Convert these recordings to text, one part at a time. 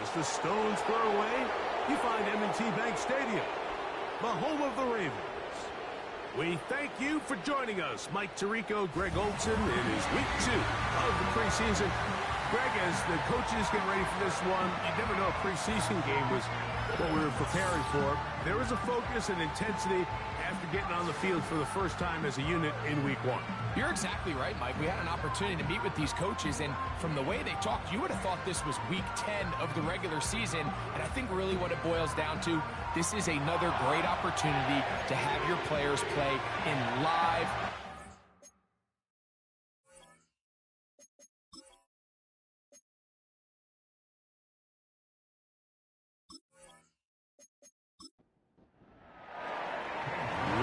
Just a stone's throw away, you find M&T Bank Stadium, the home of the Ravens. We thank you for joining us, Mike Tirico, Greg Olson, in his week 2 of the preseason. Greg, as the coaches get ready for this one, you never know a preseason game was what we were preparing for. There was a focus and intensity after getting on the field for the first time as a unit in week 1. You're exactly right, Mike. We had an opportunity to meet with these coaches, and from the way they talked, you would have thought this was week 10 of the regular season. And I think really what it boils down to, this is another great opportunity to have your players play in live.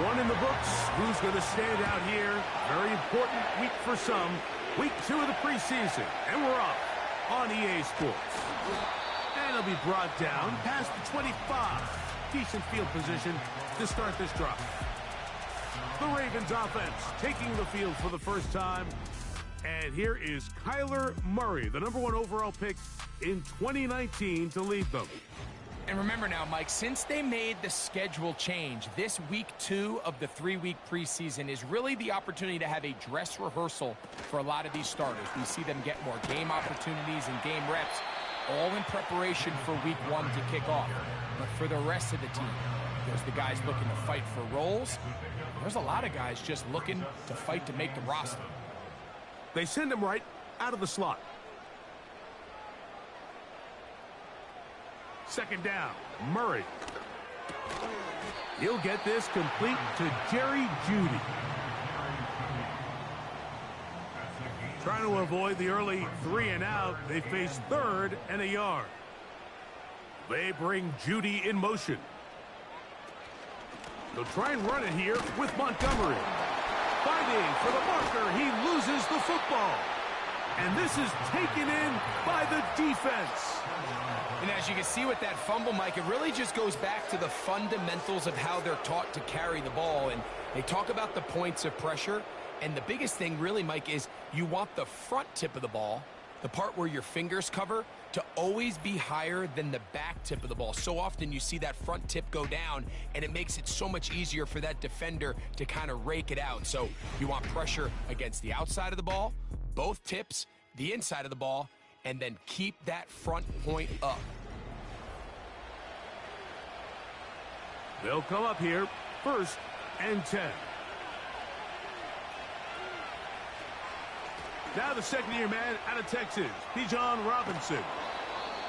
One in the books. Who's going to stand out here? Very important week for some. Week 2 of the preseason. And we're off on EA Sports. And it'll be brought down past the 25. Decent field position to start this drive. The Ravens offense taking the field for the first time. And here is Kyler Murray, the #1 overall pick in 2019 to lead them. And remember now, Mike, since they made the schedule change, this week 2 of the 3-week preseason is really the opportunity to have a dress rehearsal for a lot of these starters. We see them get more game opportunities and game reps, all in preparation for week 1 to kick off. But for the rest of the team, there's the guys looking to fight for roles. There's a lot of guys just looking to fight to make the roster. They send him right out of the slot. Second down, Murray. He'll get this complete to Jerry Jeudy. Trying to avoid the early 3 and out, they face 3rd and a yard. They bring Jeudy in motion. They'll try and run it here with Montgomery. Fighting for the marker, he loses the football. And this is taken in by the defense. And as you can see with that fumble, Mike, it really just goes back to the fundamentals of how they're taught to carry the ball. And they talk about the points of pressure. And the biggest thing really, Mike, is you want the front tip of the ball, the part where your fingers cover, to always be higher than the back tip of the ball. So often you see that front tip go down, and it makes it so much easier for that defender to kind of rake it out. So you want pressure against the outside of the ball, both tips, the inside of the ball, and then keep that front point up. They'll come up here, 1st and 10. Now the second-year man out of Texas, Bijan Robinson.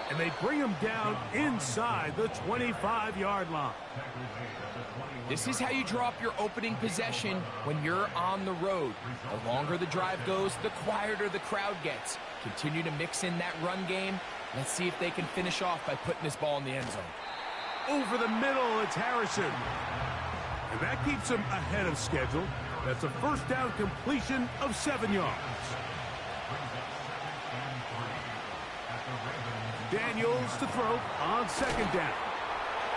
And they bring him down inside the 25-yard line. This is how you draw up your opening possession when you're on the road. The longer the drive goes, the quieter the crowd gets. Continue to mix in that run game. Let's see if they can finish off by putting this ball in the end zone. Over the middle, it's Harrison. And that keeps him ahead of schedule. That's a first down completion of 7 yards. Daniels to throw on 2nd down.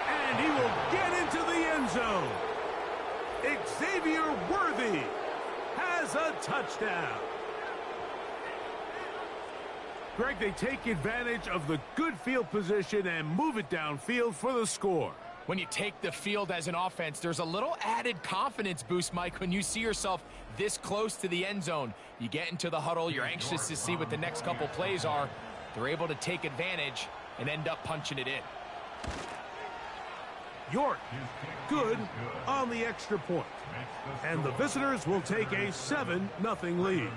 And he will get into the end zone. Xavier Worthy has a touchdown. Greg, they take advantage of the good field position and move it downfield for the score. When you take the field as an offense, there's a little added confidence boost, Mike, when you see yourself this close to the end zone. You get into the huddle, you're anxious to see what the next couple plays are. They're able to take advantage and end up punching it in. York, good on the extra point. And the visitors will take a 7-0 lead.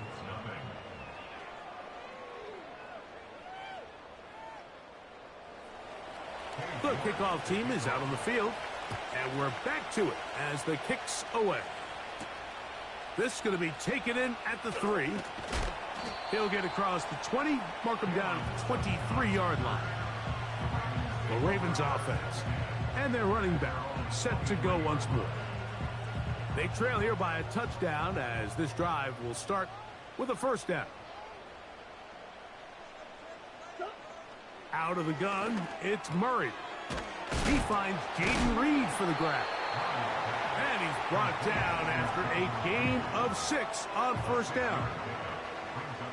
The kickoff team is out on the field, and we're back to it as the kick's away. This is going to be taken in at the 3. He'll get across the 20, mark him down at the 23-yard line. The Ravens offense and their running back set to go once more. They trail here by a touchdown as this drive will start with a first down. Out of the gun, it's Murray. He finds Jaden Reed for the grab. And he's brought down after a gain of 6 on first down.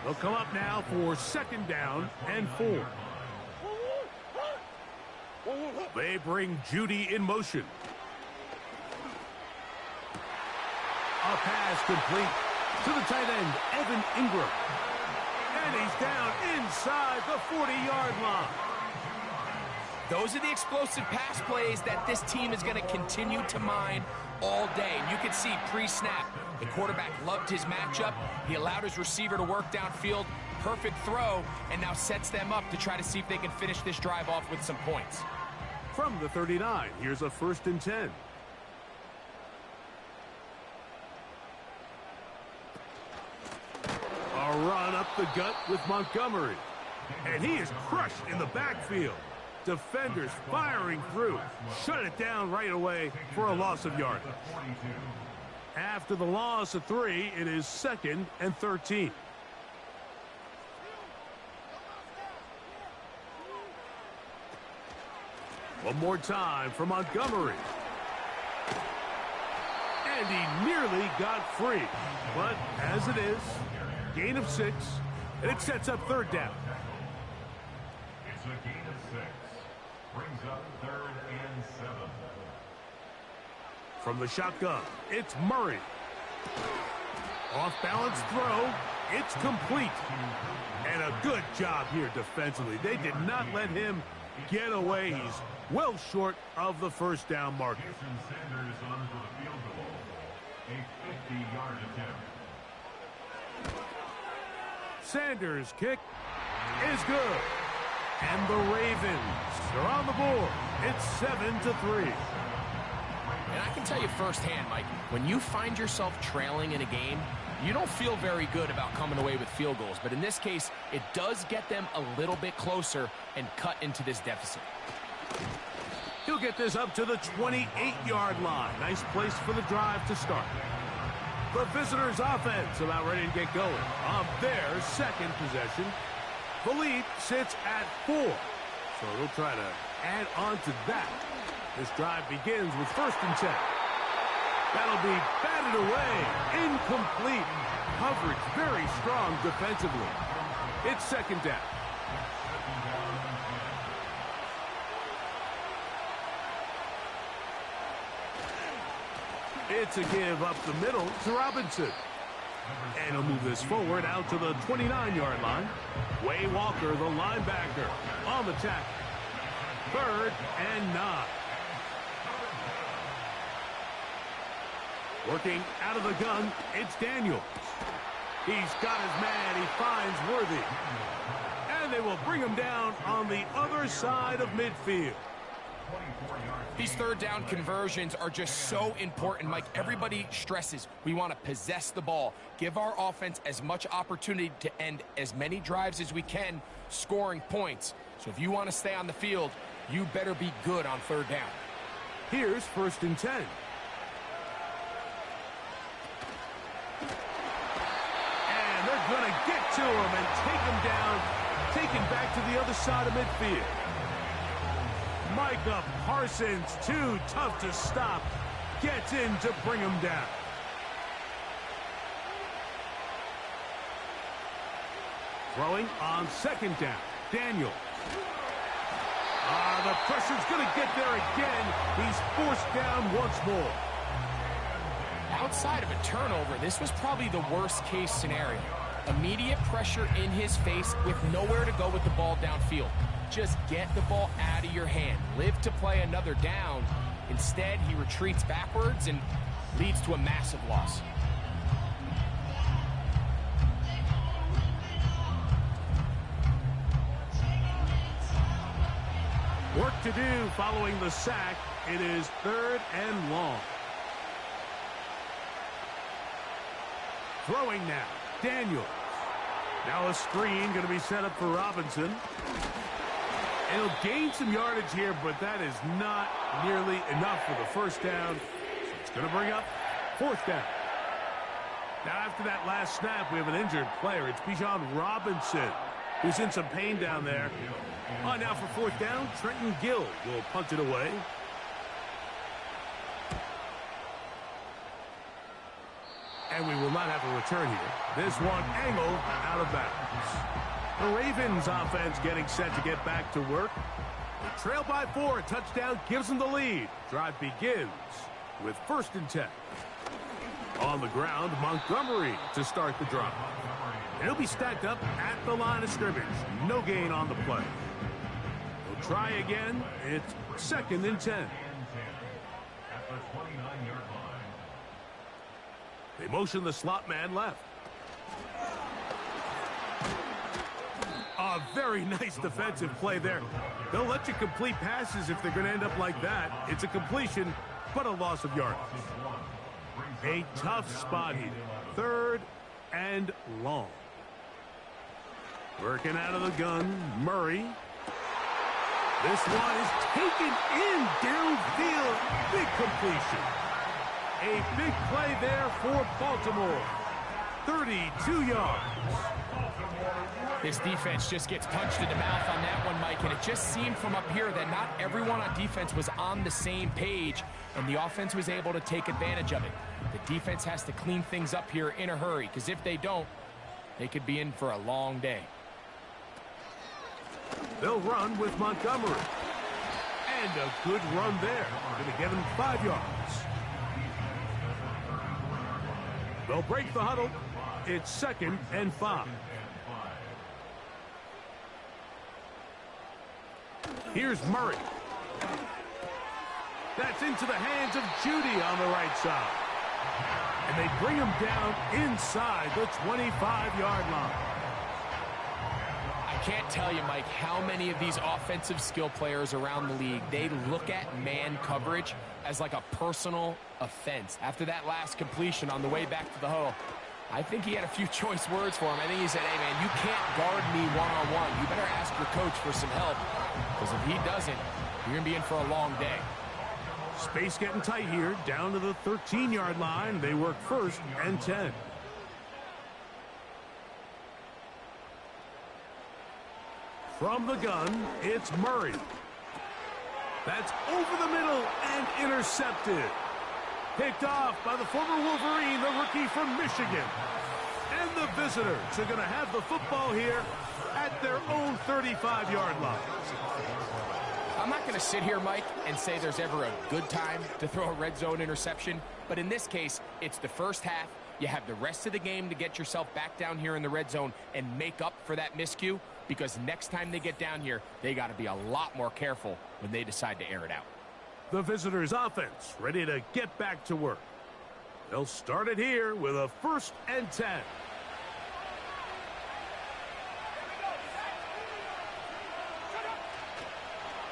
They'll come up now for 2nd down and 4. They bring Judy in motion. A pass complete to the tight end, Evan Ingram. And he's down inside the 40-yard line. Those are the explosive pass plays that this team is going to continue to mine all day. And you can see pre-snap, the quarterback loved his matchup. He allowed his receiver to work downfield. Perfect throw, and now sets them up to try to see if they can finish this drive off with some points. From the 39, here's a 1st and 10. A run up the gut with Montgomery. And he is crushed in the backfield. Defenders firing through. Shut it down right away for a loss of yardage. After the loss of 3, it is 2nd and 13. One more time for Montgomery. And he nearly got free. But as it is, gain of 6, and it sets up 3rd down. It's a gain of 6. Brings up 3rd and 7. From the shotgun, it's Murray. Off-balance throw. It's complete. And a good job here defensively. They did not let him get away. He's well short of the 1st down marker. Sanders on for the field goal. A 50-yard attempt. Sanders' kick is good. And the Ravens are on the board. It's 7-3. And I can tell you firsthand, Mike, when you find yourself trailing in a game, you don't feel very good about coming away with field goals. But in this case, it does get them a little bit closer and cut into this deficit. He'll get this up to the 28-yard line. Nice place for the drive to start. The visitors' offense about ready to get going on their 2nd possession. The lead sits at 4. So they'll try to add on to that. This drive begins with 1st and 10. That'll be batted away. Incomplete. Coverage very strong defensively. It's 2nd down. It's a give up the middle to Robinson. And he'll move this forward out to the 29-yard line. Way Walker, the linebacker, on the tackle. 3rd and 9. Working out of the gun, it's Daniels. He's got his man. He finds Worthy. And they will bring him down on the other side of midfield. These 3rd down conversions are just so important, Mike. Everybody stresses we want to possess the ball, give our offense as much opportunity to end as many drives as we can, scoring points. So if you want to stay on the field, you better be good on 3rd down. Here's 1st and 10. And they're going to get to him and take him down, take him back to the other side of midfield. Micah Parsons, too tough to stop, gets in to bring him down. Throwing on 2nd down, Daniels. The pressure's going to get there again. He's forced down once more. Outside of a turnover, this was probably the worst-case scenario. Immediate pressure in his face with nowhere to go with the ball downfield. Just get the ball out of your hand. Live to play another down. Instead, he retreats backwards and leads to a massive loss. Work to do following the sack. It is 3rd and long. Throwing now, Daniels. Now a screen going to be set up for Robinson. And he'll gain some yardage here, but that is not nearly enough for the 1st down. So it's going to bring up 4th down. Now after that last snap, we have an injured player. It's Bijan Robinson, who's in some pain down there. Now for 4th down, Trenton Gill will punt it away. And we will not have a return here. This one angled out of bounds. The Ravens offense getting set to get back to work. They trail by 4. A touchdown gives them the lead. Drive begins with 1st and 10. On the ground, Montgomery to start the drive. And he'll be stacked up at the line of scrimmage. No gain on the play. They'll try again. It's 2nd and 10. At the 29-yard line. They motion the slot man left. A very nice defensive play there. They'll let you complete passes if they're going to end up like that. It's a completion, but a loss of yardage. A tough spot here. 3rd and long. Working out of the gun, Murray. This one is taken in downfield. Big completion. A big play there for Baltimore. 32 yards. This defense just gets punched in the mouth on that one, Mike, and it just seemed from up here that not everyone on defense was on the same page, and the offense was able to take advantage of it. The defense has to clean things up here in a hurry, because if they don't, they could be in for a long day. They'll run with Montgomery. And a good run there. Going to get him 5 yards. They'll break the huddle. It's 2nd and 5. Here's Murray. That's into the hands of Judy on the right side. And they bring him down inside the 25-yard line. I can't tell you, Mike, how many of these offensive skill players around the league, they look at man coverage as like a personal offense. After that last completion on the way back to the huddle, I think he had a few choice words for him. I think he said, hey, man, you can't guard me one-on-one. You better ask your coach for some help, because if he doesn't, you're going to be in for a long day. Space getting tight here, down to the 13-yard line. They work 1st and 10. From the gun, it's Murray. That's over the middle and intercepted. Picked off by the former Wolverine, the rookie from Michigan. And the visitors are going to have the football here at their own 35-yard line. I'm not going to sit here, Mike, and say there's ever a good time to throw a red zone interception, but in this case, it's the first half. You have the rest of the game to get yourself back down here in the red zone and make up for that miscue, because next time they get down here, they got to be a lot more careful when they decide to air it out. The visitors' offense ready to get back to work. They'll start it here with a 1st and 10.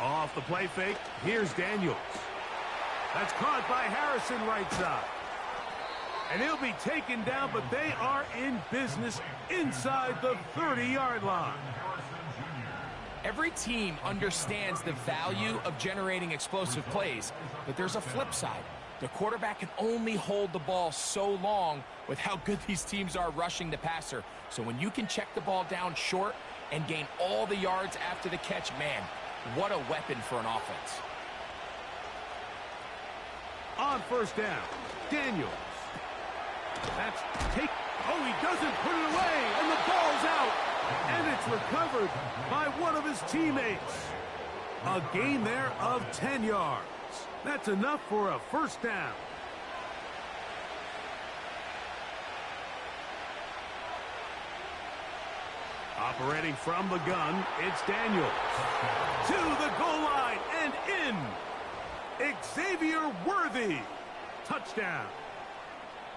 Off the play fake, here's Daniels. That's caught by Harrison right side. And he'll be taken down, but they are in business inside the 30-yard line. Every team understands the value of generating explosive plays, but there's a flip side. The quarterback can only hold the ball so long with how good these teams are rushing the passer. So when you can check the ball down short and gain all the yards after the catch, man, what a weapon for an offense. On 1st down, Daniels. That's take. Oh, he doesn't put it away, and the ball's out. And it's recovered by one of his teammates. A gain there of 10 yards. That's enough for a 1st down. Operating from the gun, it's Daniels. To the goal line and in. Xavier Worthy. Touchdown.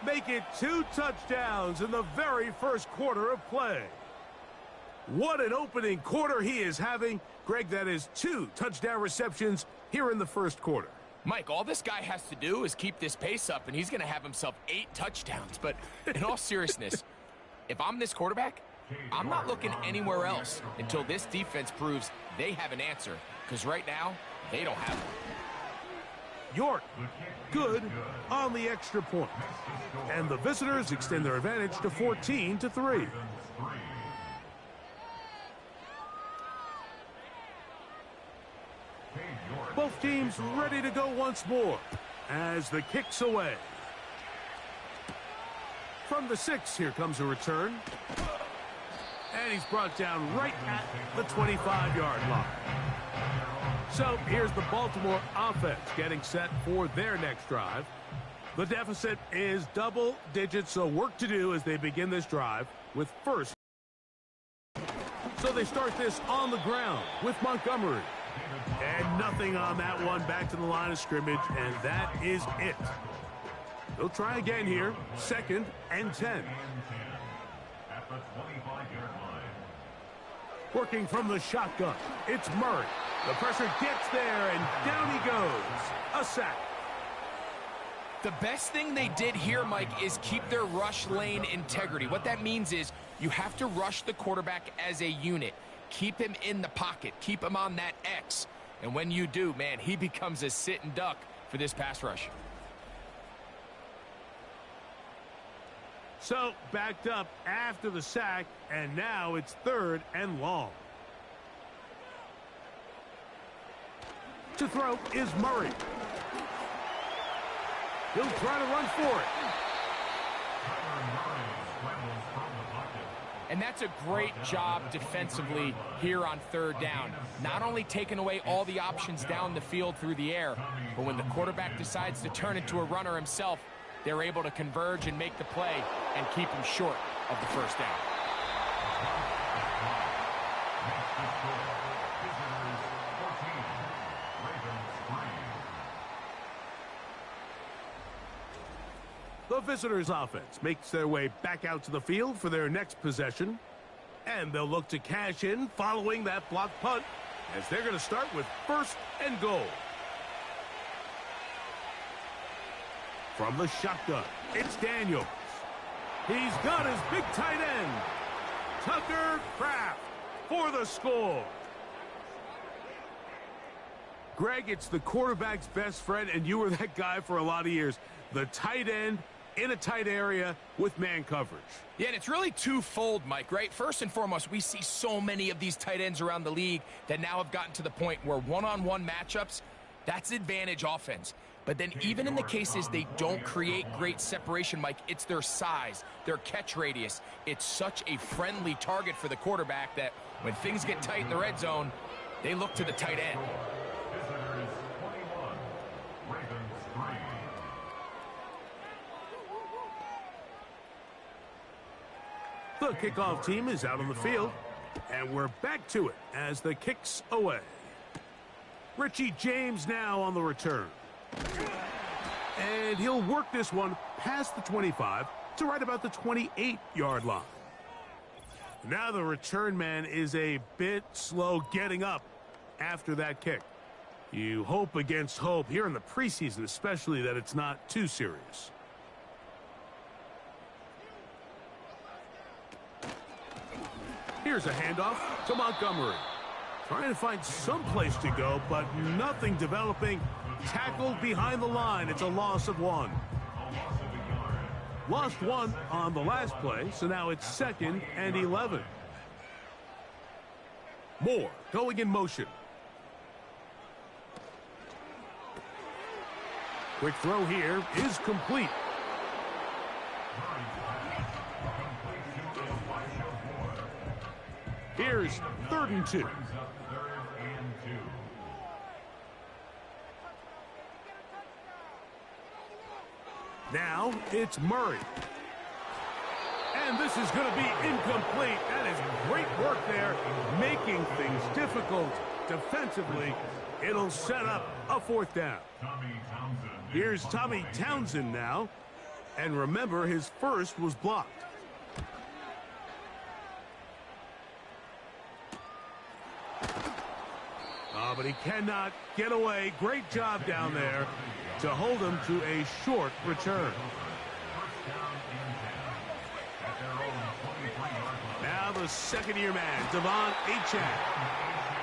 Make it 2 touchdowns in the very first quarter of play. What an opening quarter he is having. Greg, that is 2 touchdown receptions here in the first quarter. Mike, all this guy has to do is keep this pace up, and he's going to have himself 8 touchdowns. But in all seriousness, if I'm this quarterback, I'm not looking anywhere else until this defense proves they have an answer, because right now, they don't have one. York, good on the extra point. And the visitors extend their advantage to 14-3. Both teams ready to go once more as the kick's away. From the 6, here comes a return. And he's brought down right at the 25-yard line. So here's the Baltimore offense getting set for their next drive. The deficit is double digits, so work to do as they begin this drive with first. So they start this on the ground with Montgomery. And nothing on that one, back to the line of scrimmage, and that is it. They'll try again here, 2nd and 10. At the 25-yard line. Working from the shotgun, it's Murray. The pressure gets there, and down he goes. A sack. The best thing they did here, Mike, is keep their rush lane integrity. What that means is you have to rush the quarterback as a unit. Keep him in the pocket. Keep him on that X. And when you do, man, he becomes a sitting duck for this pass rush. So backed up after the sack, and now it's 3rd and long. To throw is Murray. He'll try to run for it. And that's a great job defensively here on 3rd down. Not only taking away all the options down the field through the air, but when the quarterback decides to turn into a runner himself, they're able to converge and make the play and keep him short of the first down. The visitors' offense makes their way back out to the field for their next possession. And they'll look to cash in following that blocked punt, as they're going to start with 1st and goal. From the shotgun, it's Daniels. He's got his big tight end, Tucker Kraft, for the score. Greg, it's the quarterback's best friend, and you were that guy for a lot of years. The tight end in a tight area with man coverage. Yeah, and it's really twofold, Mike, right? First and foremost, we see so many of these tight ends around the league that now have gotten to the point where one-on-one matchups, that's advantage offense. But then even in the cases they don't create great separation, Mike, it's their size, their catch radius. It's such a friendly target for the quarterback that when things get tight in the red zone, they look to the tight end. Visitors 21, Ravens 3. The kickoff team is out on the field, and we're back to it as the kick's away. Richie James now on the return. And he'll work this one past the 25 to right about the 28-yard line. Now the return man is a bit slow getting up after that kick. You hope against hope here in the preseason, especially, that it's not too serious. Here's a handoff to Montgomery. Trying to find some place to go, but nothing developing. Tackled behind the line. It's a loss of 1. Lost 1 on the last play, so now it's 2nd and 11. Moore going in motion. Quick throw here is complete. Here's 3rd and 2. Now it's Murray. And this is going to be incomplete. That is great work there, making things difficult defensively. It'll set up a 4th down. Here's Tommy Townsend now. And remember, his first was blocked. But he cannot get away. Great job down there to hold him to a short return. Now the 2nd-year man, Devon Achane.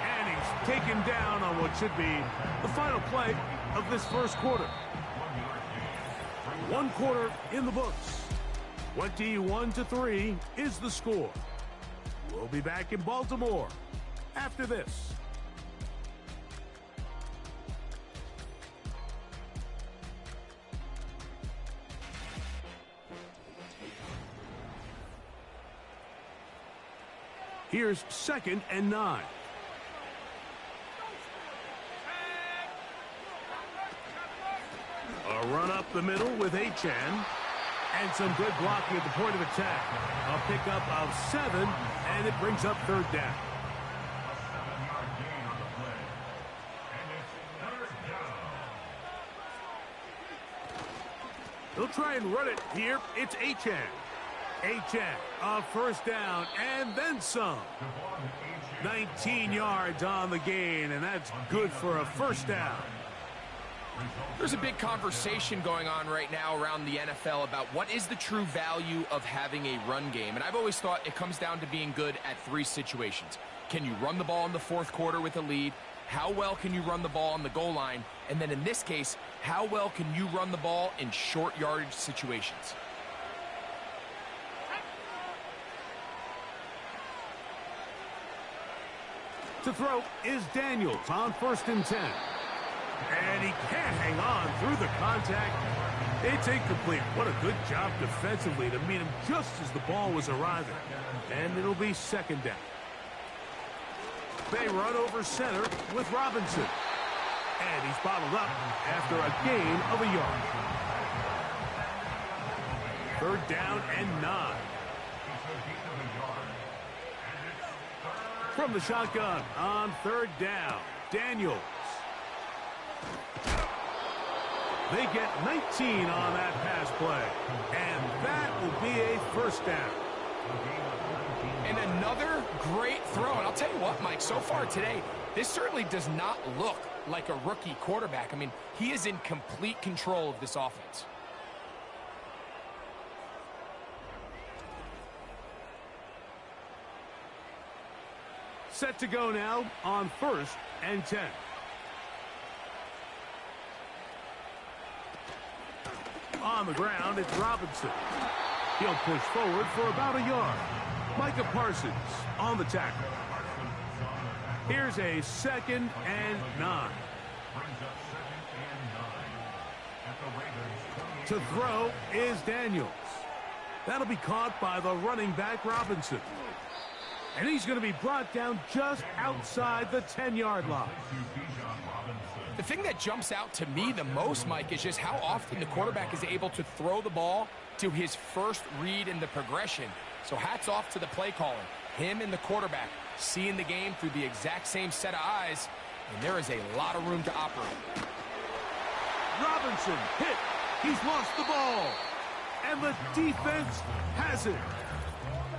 And he's taken down on what should be the final play of this first quarter. 1 quarter in the books. 21-3 is the score. We'll be back in Baltimore after this. Here's 2nd and 9. A run up the middle with Achan. And some good blocking at the point of attack. A pickup of 7, and it brings up third down. A 7-yard gain on the play. And it's third down. They'll try and run it here. It's Achan. Achan, a first down, and then some. 19 yards on the gain, and that's good for a first down. There's a big conversation going on right now around the NFL about what is the true value of having a run game. And I've always thought it comes down to being good at 3 situations. Can you run the ball in the fourth quarter with a lead? How well can you run the ball on the goal line? And then in this case, how well can you run the ball in short yardage situations? To throw is Daniels on 1st and 10. And he can't hang on through the contact. It's incomplete. What a good job defensively to meet him just as the ball was arriving. And it'll be second down. They run over center with Robinson. And he's bottled up after a gain of a yard. Third down and 9. From the shotgun on 3rd down, Daniels. They get 19 on that pass play, and that will be a first down. And another great throw. And I'll tell you what, Mike, so far today, this certainly does not look like a rookie quarterback. I mean, he is in complete control of this offense. Set to go now on 1st and 10. On the ground, it's Robinson. He'll push forward for about a yard. Micah Parsons on the tackle. Here's a 2nd and 9. To throw is Daniels. That'll be caught by the running back Robinson. And he's going to be brought down just outside the 10-yard line. The thing that jumps out to me the most, Mike, is just how often the quarterback is able to throw the ball to his first read in the progression. So hats off to the play caller. Him and the quarterback seeing the game through the exact same set of eyes, and there is a lot of room to operate. Robinson hit. He's lost the ball. And the defense has it.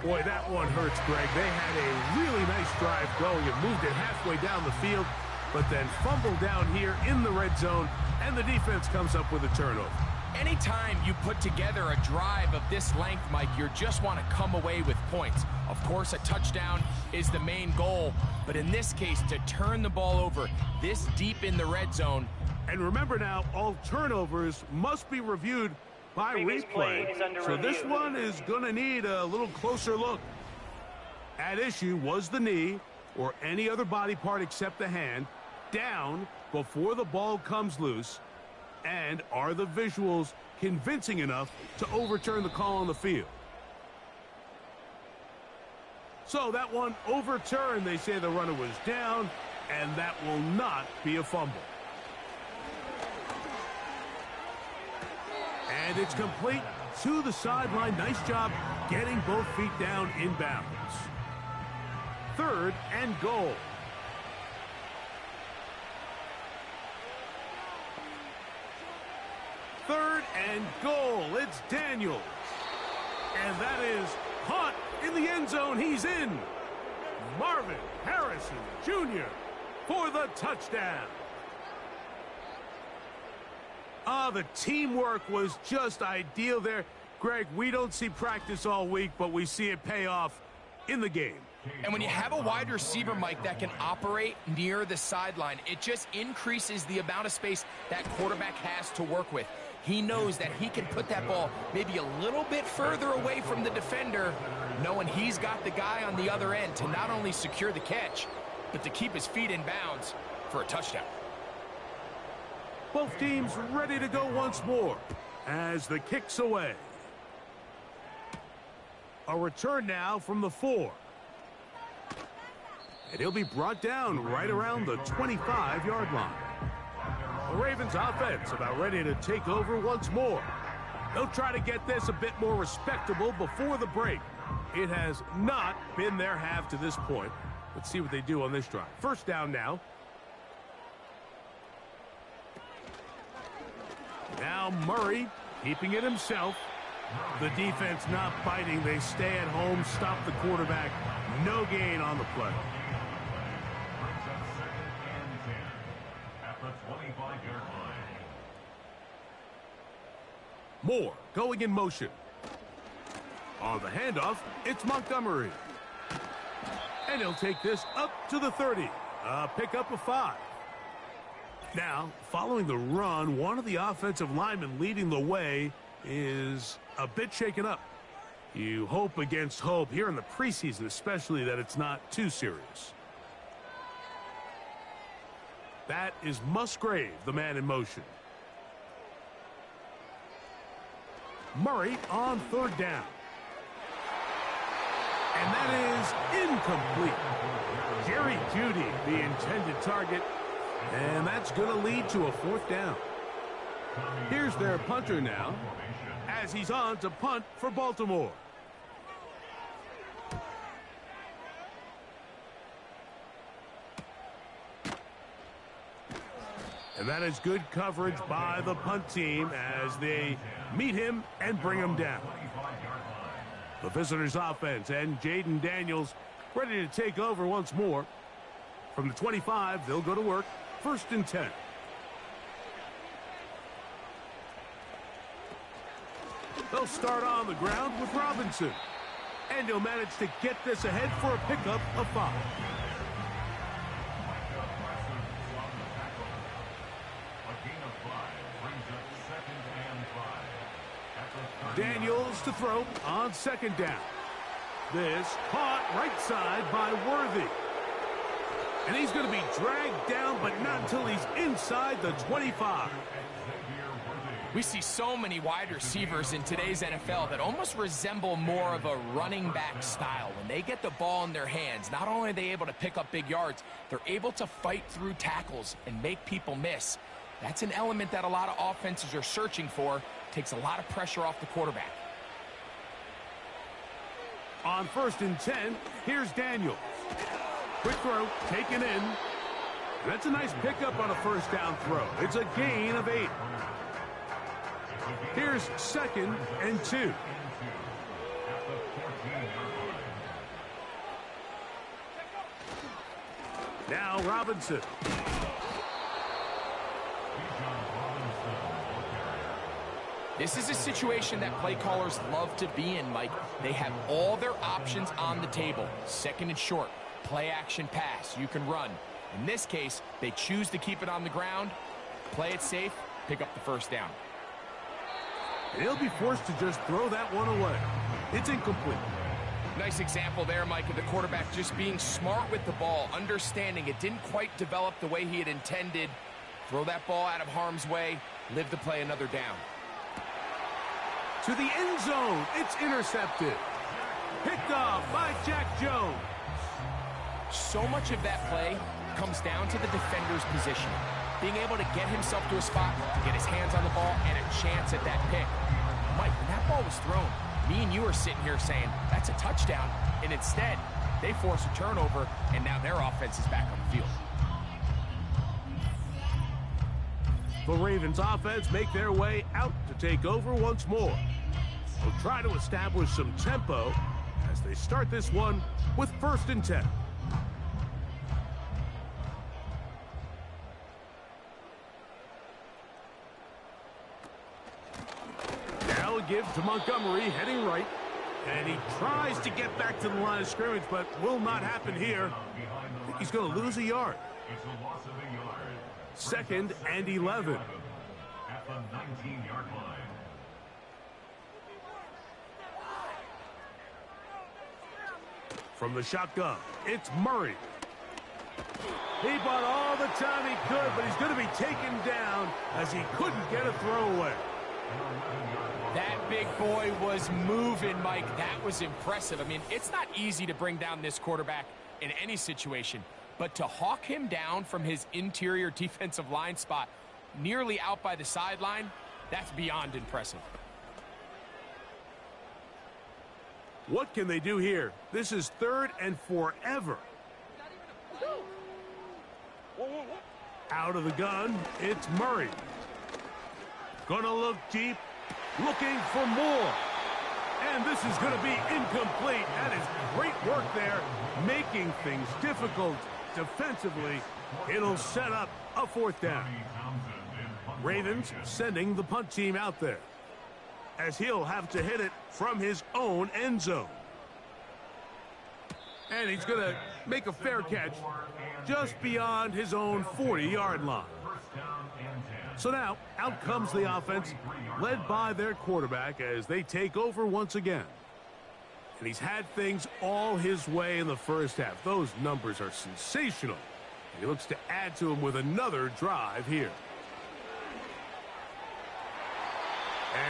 Boy, that one hurts, Greg. They had a really nice drive going and moved it halfway down the field, but then fumbled down here in the red zone, and the defense comes up with a turnover. Anytime you put together a drive of this length, Mike, you just want to come away with points. Of course, a touchdown is the main goal, but in this case, to turn the ball over this deep in the red zone. And remember now, all turnovers must be reviewed by replay, so this one is going to need a little closer look. At issue was the knee, or any other body part except the hand, down before the ball comes loose, and are the visuals convincing enough to overturn the call on the field? So that one overturned. They say the runner was down, and that will not be a fumble. And it's complete to the sideline. Nice job getting both feet down in bounds. 3rd and goal. Third and goal. It's Daniels. And that is caught in the end zone. He's in. Marvin Harrison Jr. for the touchdown. The teamwork was just ideal there. Greg, we don't see practice all week, but we see it pay off in the game. And when you have a wide receiver, Mike, that can operate near the sideline, it just increases the amount of space that quarterback has to work with. He knows that he can put that ball maybe a little bit further away from the defender, knowing he's got the guy on the other end to not only secure the catch, but to keep his feet in bounds for a touchdown. Both teams ready to go once more as the kick's away. A return now from the 4. And he'll be brought down right around the 25-yard line. The Ravens offense about ready to take over once more. They'll try to get this a bit more respectable before the break. It has not been their half to this point. Let's see what they do on this drive. First down now. Now Murray keeping it himself. The defense not biting. They stay at home, stop the quarterback. No gain on the play. Moore going in motion. On the handoff, it's Montgomery. And he'll take this up to the 30. Pick up a 5. Now, following the run, one of the offensive linemen leading the way is a bit shaken up. You hope against hope here in the preseason, especially that it's not too serious. That is Musgrave, the man in motion. Murray on third down. And that is incomplete. Jerry Jeudy, the intended target. And that's going to lead to a fourth down. Here's their punter now, as he's on to punt for Baltimore. And that is good coverage by the punt team as they meet him and bring him down. The visitors' offense and Jaden Daniels ready to take over once more. From the 25, they'll go to work. First and 10. They'll start on the ground with Robinson. And he'll manage to get this ahead for a pickup of 5. Daniels to throw on second down. This caught right side by Worthy. And he's going to be dragged down, but not until he's inside the 25. We see so many wide receivers in today's NFL that almost resemble more of a running back style. When they get the ball in their hands, not only are they able to pick up big yards, they're able to fight through tackles and make people miss. That's an element that a lot of offenses are searching for. Takes a lot of pressure off the quarterback. On first and 10, here's Daniels. Quick throw, taken in. That's a nice pickup on a first down throw. It's a gain of 8. Here's second and 2. Now Robinson. This is a situation that play callers love to be in, Mike. They have all their options on the table. Second and short, play action pass, you can run. In this case, they choose to keep it on the ground, play it safe, pick up the first down. He'll be forced to just throw that one away. It's incomplete. Nice example there, Mike, of the quarterback just being smart with the ball, understanding it didn't quite develop the way he had intended. Throw that ball out of harm's way, live to play another down. To the end zone, it's intercepted. Picked off by Jack Jones. So much of that play comes down to the defender's position. Being able to get himself to a spot, get his hands on the ball, and a chance at that pick. Mike, when that ball was thrown, me and you are sitting here saying, that's a touchdown. And instead, they force a turnover, and now their offense is back on the field. The Ravens offense make their way out to take over once more. They'll try to establish some tempo as they start this one with first and 10. Now a give to Montgomery heading right. And he tries to get back to the line of scrimmage, but will not happen here. I think he's going to lose a yard. It's a loss of a yard. Second and 11. At the 19-yard line. From the shotgun, it's Murray. He bought all the time he could, but he's going to be taken down as he couldn't get a throwaway. That big boy was moving, Mike. That was impressive. I mean, it's not easy to bring down this quarterback in any situation, but to hawk him down from his interior defensive line spot nearly out by the sideline, that's beyond impressive. What can they do here? This is 3rd and forever. Out of the gun, it's Murray. Gonna look deep, looking for more. And this is gonna be incomplete. That is great work there, making things difficult defensively. It'll set up a 4th down. Ravens sending the punt team out there, as he'll have to hit it from his own end zone. And he's going to make a fair catch just beyond his own 40-yard line. So now, out comes the offense, led by their quarterback as they take over once again. And he's had things all his way in the first half. Those numbers are sensational. He looks to add to them with another drive here.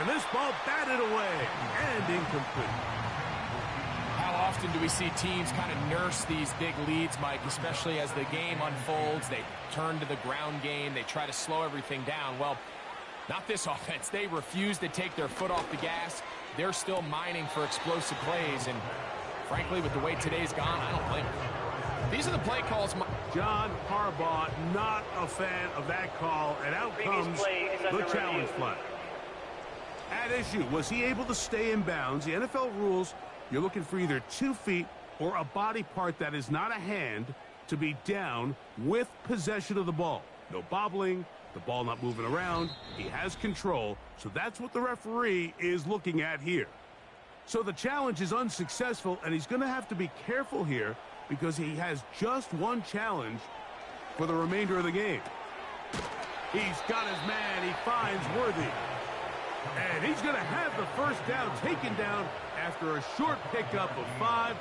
And this ball batted away and incomplete. How often do we see teams kind of nurse these big leads, Mike, especially as the game unfolds? They turn to the ground game. They try to slow everything down. Well, not this offense. They refuse to take their foot off the gas. They're still mining for explosive plays. And frankly, with the way today's gone, I don't blame them. These are the play calls. John Harbaugh, not a fan of that call. And out comes the challenge flag. At issue, was he able to stay in bounds? The NFL rules, you're looking for either 2 feet or a body part that is not a hand to be down with possession of the ball. No bobbling, the ball not moving around. He has control, so that's what the referee is looking at here. So the challenge is unsuccessful, and he's going to have to be careful here because he has just one challenge for the remainder of the game. He's got his man. He finds Worthy. And he's going to have the first down taken down after a short pickup of 5,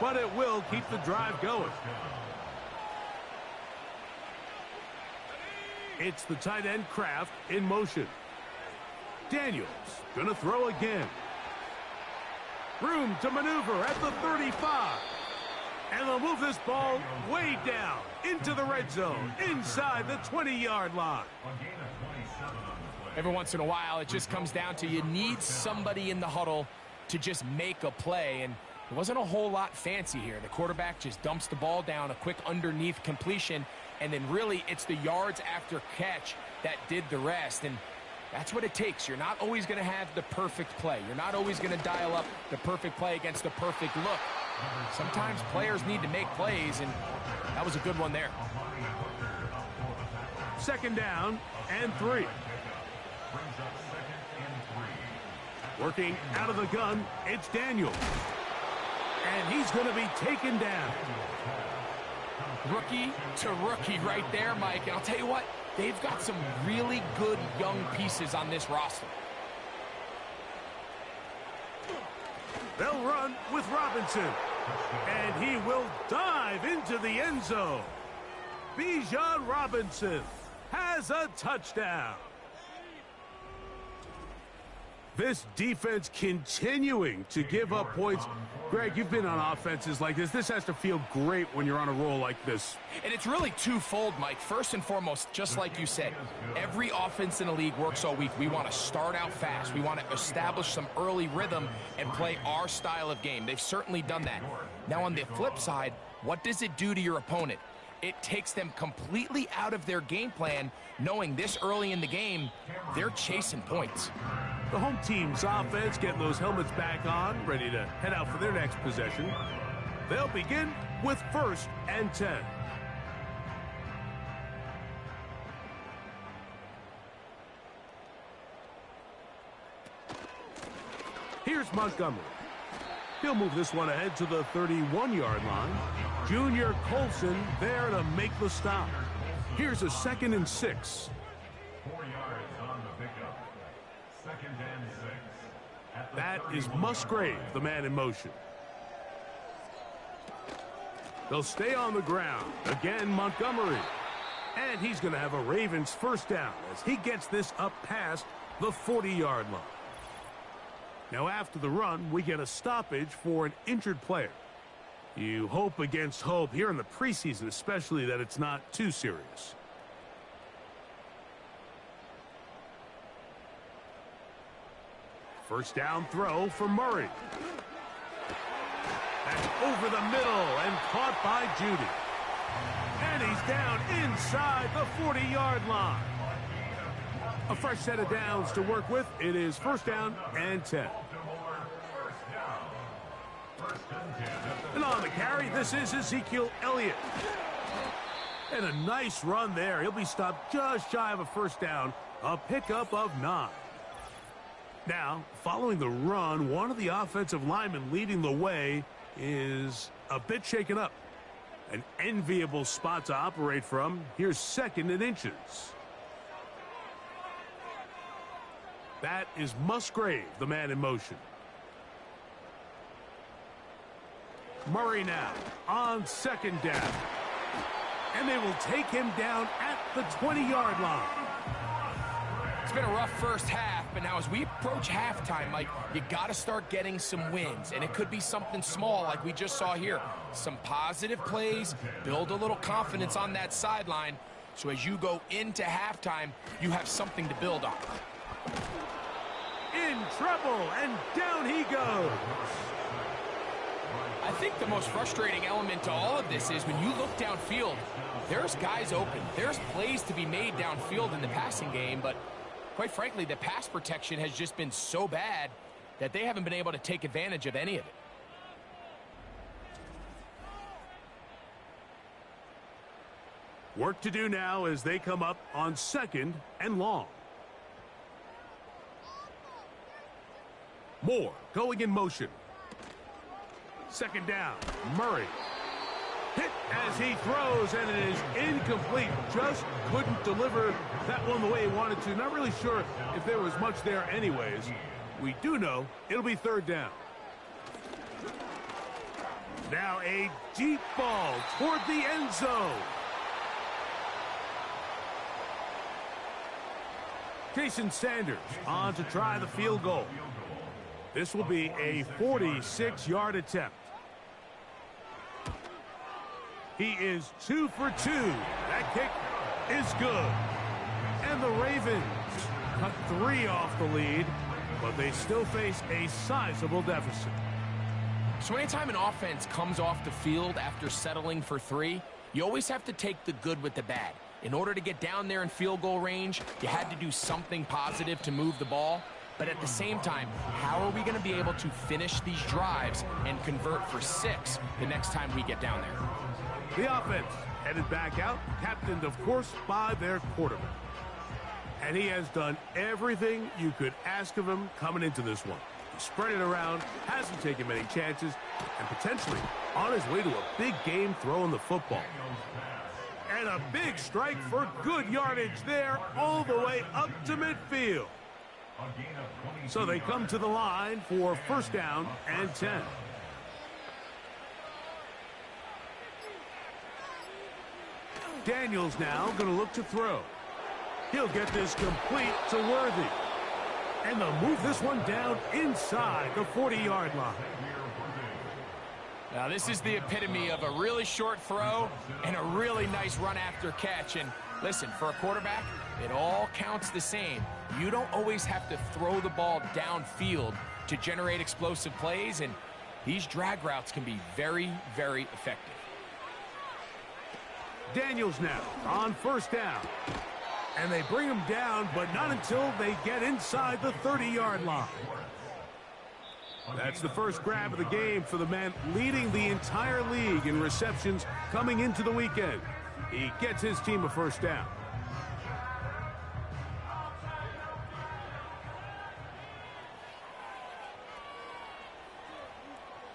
but it will keep the drive going. It's the tight end Kraft in motion. Daniels going to throw again. Room to maneuver at the 35. And they'll move this ball way down into the red zone, inside the 20-yard line. Every once in a while, it just comes down to you need somebody in the huddle to just make a play. And it wasn't a whole lot fancy here. The quarterback just dumps the ball down, a quick underneath completion, and then really it's the yards after catch that did the rest. And that's what it takes. You're not always going to have the perfect play. You're not always going to dial up the perfect play against the perfect look. Sometimes players need to make plays, and that was a good one there. 2nd down and 3. Working out of the gun, it's Daniels. And he's going to be taken down. Rookie to rookie right there, Mike. And I'll tell you what, they've got some really good young pieces on this roster. They'll run with Robinson. And he will dive into the end zone. Bijan Robinson has a touchdown. This defense continuing to give up points. Greg, you've been on offenses like this. This has to feel great when you're on a roll like this. And it's really twofold, Mike. First and foremost, just like you said, every offense in the league works all week. We want to start out fast. We want to establish some early rhythm and play our style of game. They've certainly done that. Now, on the flip side, what does it do to your opponent? It takes them completely out of their game plan, knowing this early in the game, they're chasing points. The home team's offense getting those helmets back on, ready to head out for their next possession. They'll begin with 1st and 10. Here's Montgomery. He'll move this one ahead to the 31-yard line. Junior Colson there to make the stop. Here's a 2nd and 6. 4 yards on the pickup. 2nd and 6. That is Musgrave, the man in motion. They'll stay on the ground. Again, Montgomery. And he's going to have a Ravens first down as he gets this up past the 40-yard line. Now, after the run, we get a stoppage for an injured player. You hope against hope here in the preseason, especially that it's not too serious. First down throw for Murray. That's over the middle and caught by Judy. And he's down inside the 40-yard line. A fresh set of downs to work with. It is first down and 10. And on the carry, this is Ezekiel Elliott. And a nice run there. He'll be stopped just shy of a first down. A pickup of 9. Now, following the run, one of the offensive linemen leading the way is a bit shaken up. An enviable spot to operate from. Here's second and inches. That is Musgrave, the man in motion. Murray now on second down. And they will take him down at the 20-yard line. It's been a rough first half, but now as we approach halftime, Mike, you got to start getting some wins. And it could be something small like we just saw here. Some positive plays, build a little confidence on that sideline. So as you go into halftime, you have something to build on. In trouble, and down he goes. I think the most frustrating element to all of this is when you look downfield, there's guys open. There's plays to be made downfield in the passing game, but quite frankly, the pass protection has just been so bad that they haven't been able to take advantage of any of it. Work to do now as they come up on second and long. Moore going in motion. Second down, Murray. Hit as he throws, and it is incomplete. Just couldn't deliver that one the way he wanted to. Not really sure if there was much there anyways. We do know it'll be third down. Now a deep ball toward the end zone. Jason Sanders on to try the field goal. This will be a 46-yard attempt. He is 2 for 2. That kick is good. And the Ravens cut 3 off the lead, but they still face a sizable deficit. So anytime an offense comes off the field after settling for 3, you always have to take the good with the bad. In order to get down there in field goal range, you had to do something positive to move the ball. But at the same time, how are we going to be able to finish these drives and convert for 6 the next time we get down there? The offense headed back out, captained, of course, by their quarterback. And he has done everything you could ask of him coming into this one. He spread it around, hasn't taken many chances, and potentially on his way to a big game throwing the football. And a big strike for good yardage there all the way up to midfield. So they come to the line for first down and 10. Daniels now going to look to throw. He'll get this complete to Worthy. And they'll move this one down inside the 40-yard line. Now this is the epitome of a really short throw and a really nice run after catch. And listen, for a quarterback, it all counts the same. You don't always have to throw the ball downfield to generate explosive plays, and these drag routes can be very, very effective. Daniels now on first down. And they bring him down, but not until they get inside the 30-yard line. That's the first grab of the game for the man leading the entire league in receptions coming into the weekend. He gets his team a first down.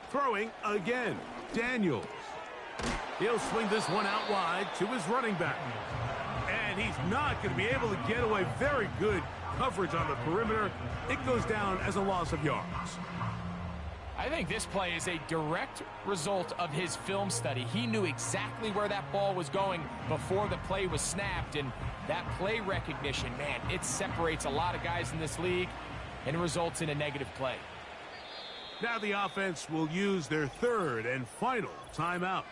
Throwing again, Daniels. He'll swing this one out wide to his running back. And he's not going to be able to get away. Very good coverage on the perimeter. It goes down as a loss of yards. I think this play is a direct result of his film study. He knew exactly where that ball was going before the play was snapped, and that play recognition, man, it separates a lot of guys in this league and results in a negative play. Now the offense will use their third and final timeout.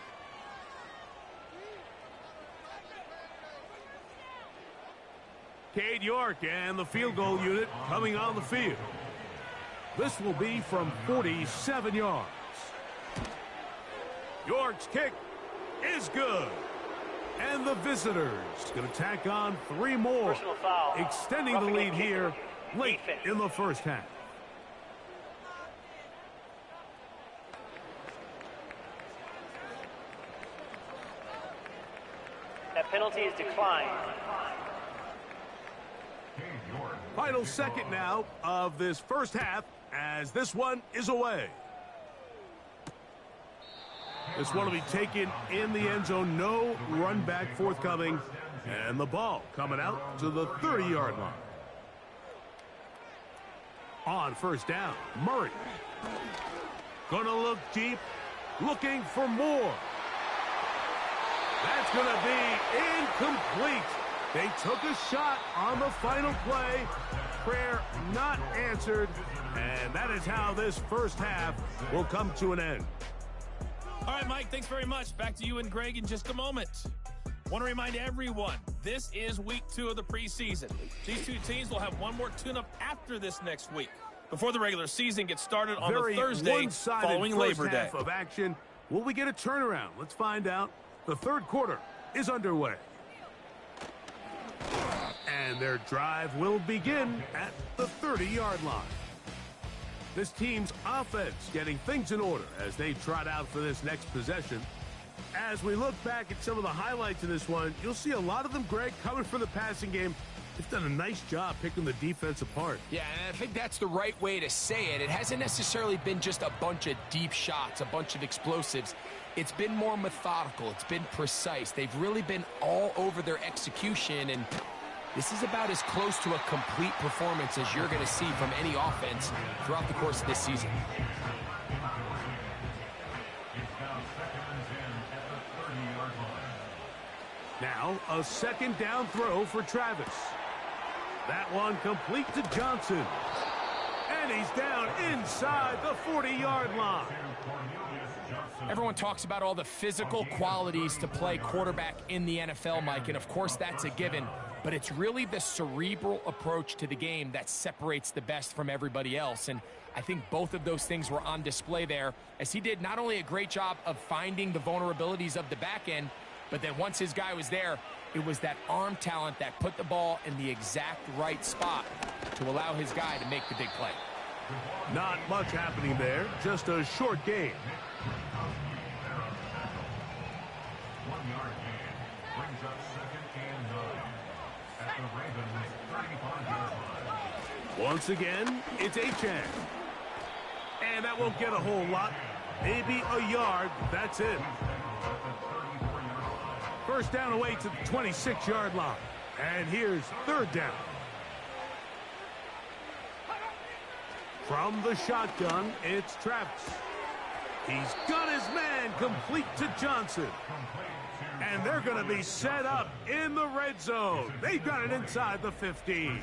Cade York and the field goal unit coming on the field. This will be from 47 yards. York's kick is good. And the visitors going to tack on 3 more, extending the lead here late in the first half. That penalty is declined. Final second now of this first half as this one is away. This one will be taken in the end zone. No run back forthcoming. And the ball coming out to the 30-yard line. On first down, Murray. Gonna look deep, looking for more. That's going to be incomplete. They took a shot on the final play. Prayer not answered. And that is how this first half will come to an end. All right, Mike, thanks very much. Back to you and Greg in just a moment. Want to remind everyone, this is week 2 of the preseason. These two teams will have one more tune-up after this next week, before the regular season gets started on the Thursday following Labor Day. Of action. Will we get a turnaround? Let's find out. The third quarter is underway. And their drive will begin at the 30-yard line. This team's offense getting things in order as they trot out for this next possession. As we look back at some of the highlights in this one, you'll see a lot of them, Greg, coming from the passing game. They've done a nice job picking the defense apart. Yeah, and I think that's the right way to say it. It hasn't necessarily been just a bunch of deep shots, a bunch of explosives. It's been more methodical. It's been precise. They've really been all over their execution, and this is about as close to a complete performance as you're going to see from any offense throughout the course of this season. Now, a second down throw for Travis. That one complete to Johnson. And he's down inside the 40-yard line. Everyone talks about all the physical qualities to play quarterback in the NFL, Mike, and of course that's a given. But it's really the cerebral approach to the game that separates the best from everybody else. And I think both of those things were on display there, as he did not only a great job of finding the vulnerabilities of the back end, but then once his guy was there, it was that arm talent that put the ball in the exact right spot to allow his guy to make the big play. Not much happening there, just a short game. 1 yard gain brings up 2nd and 9 at the Ravens 35-yard line. Once again, it's Achane. And that won't get a whole lot. Maybe a yard, that's it. First down away to the 26-yard line. And here's third down. From the shotgun, it's Travis. He's got his man complete to Johnson. And they're going to be set up in the red zone. They've got it inside the 15.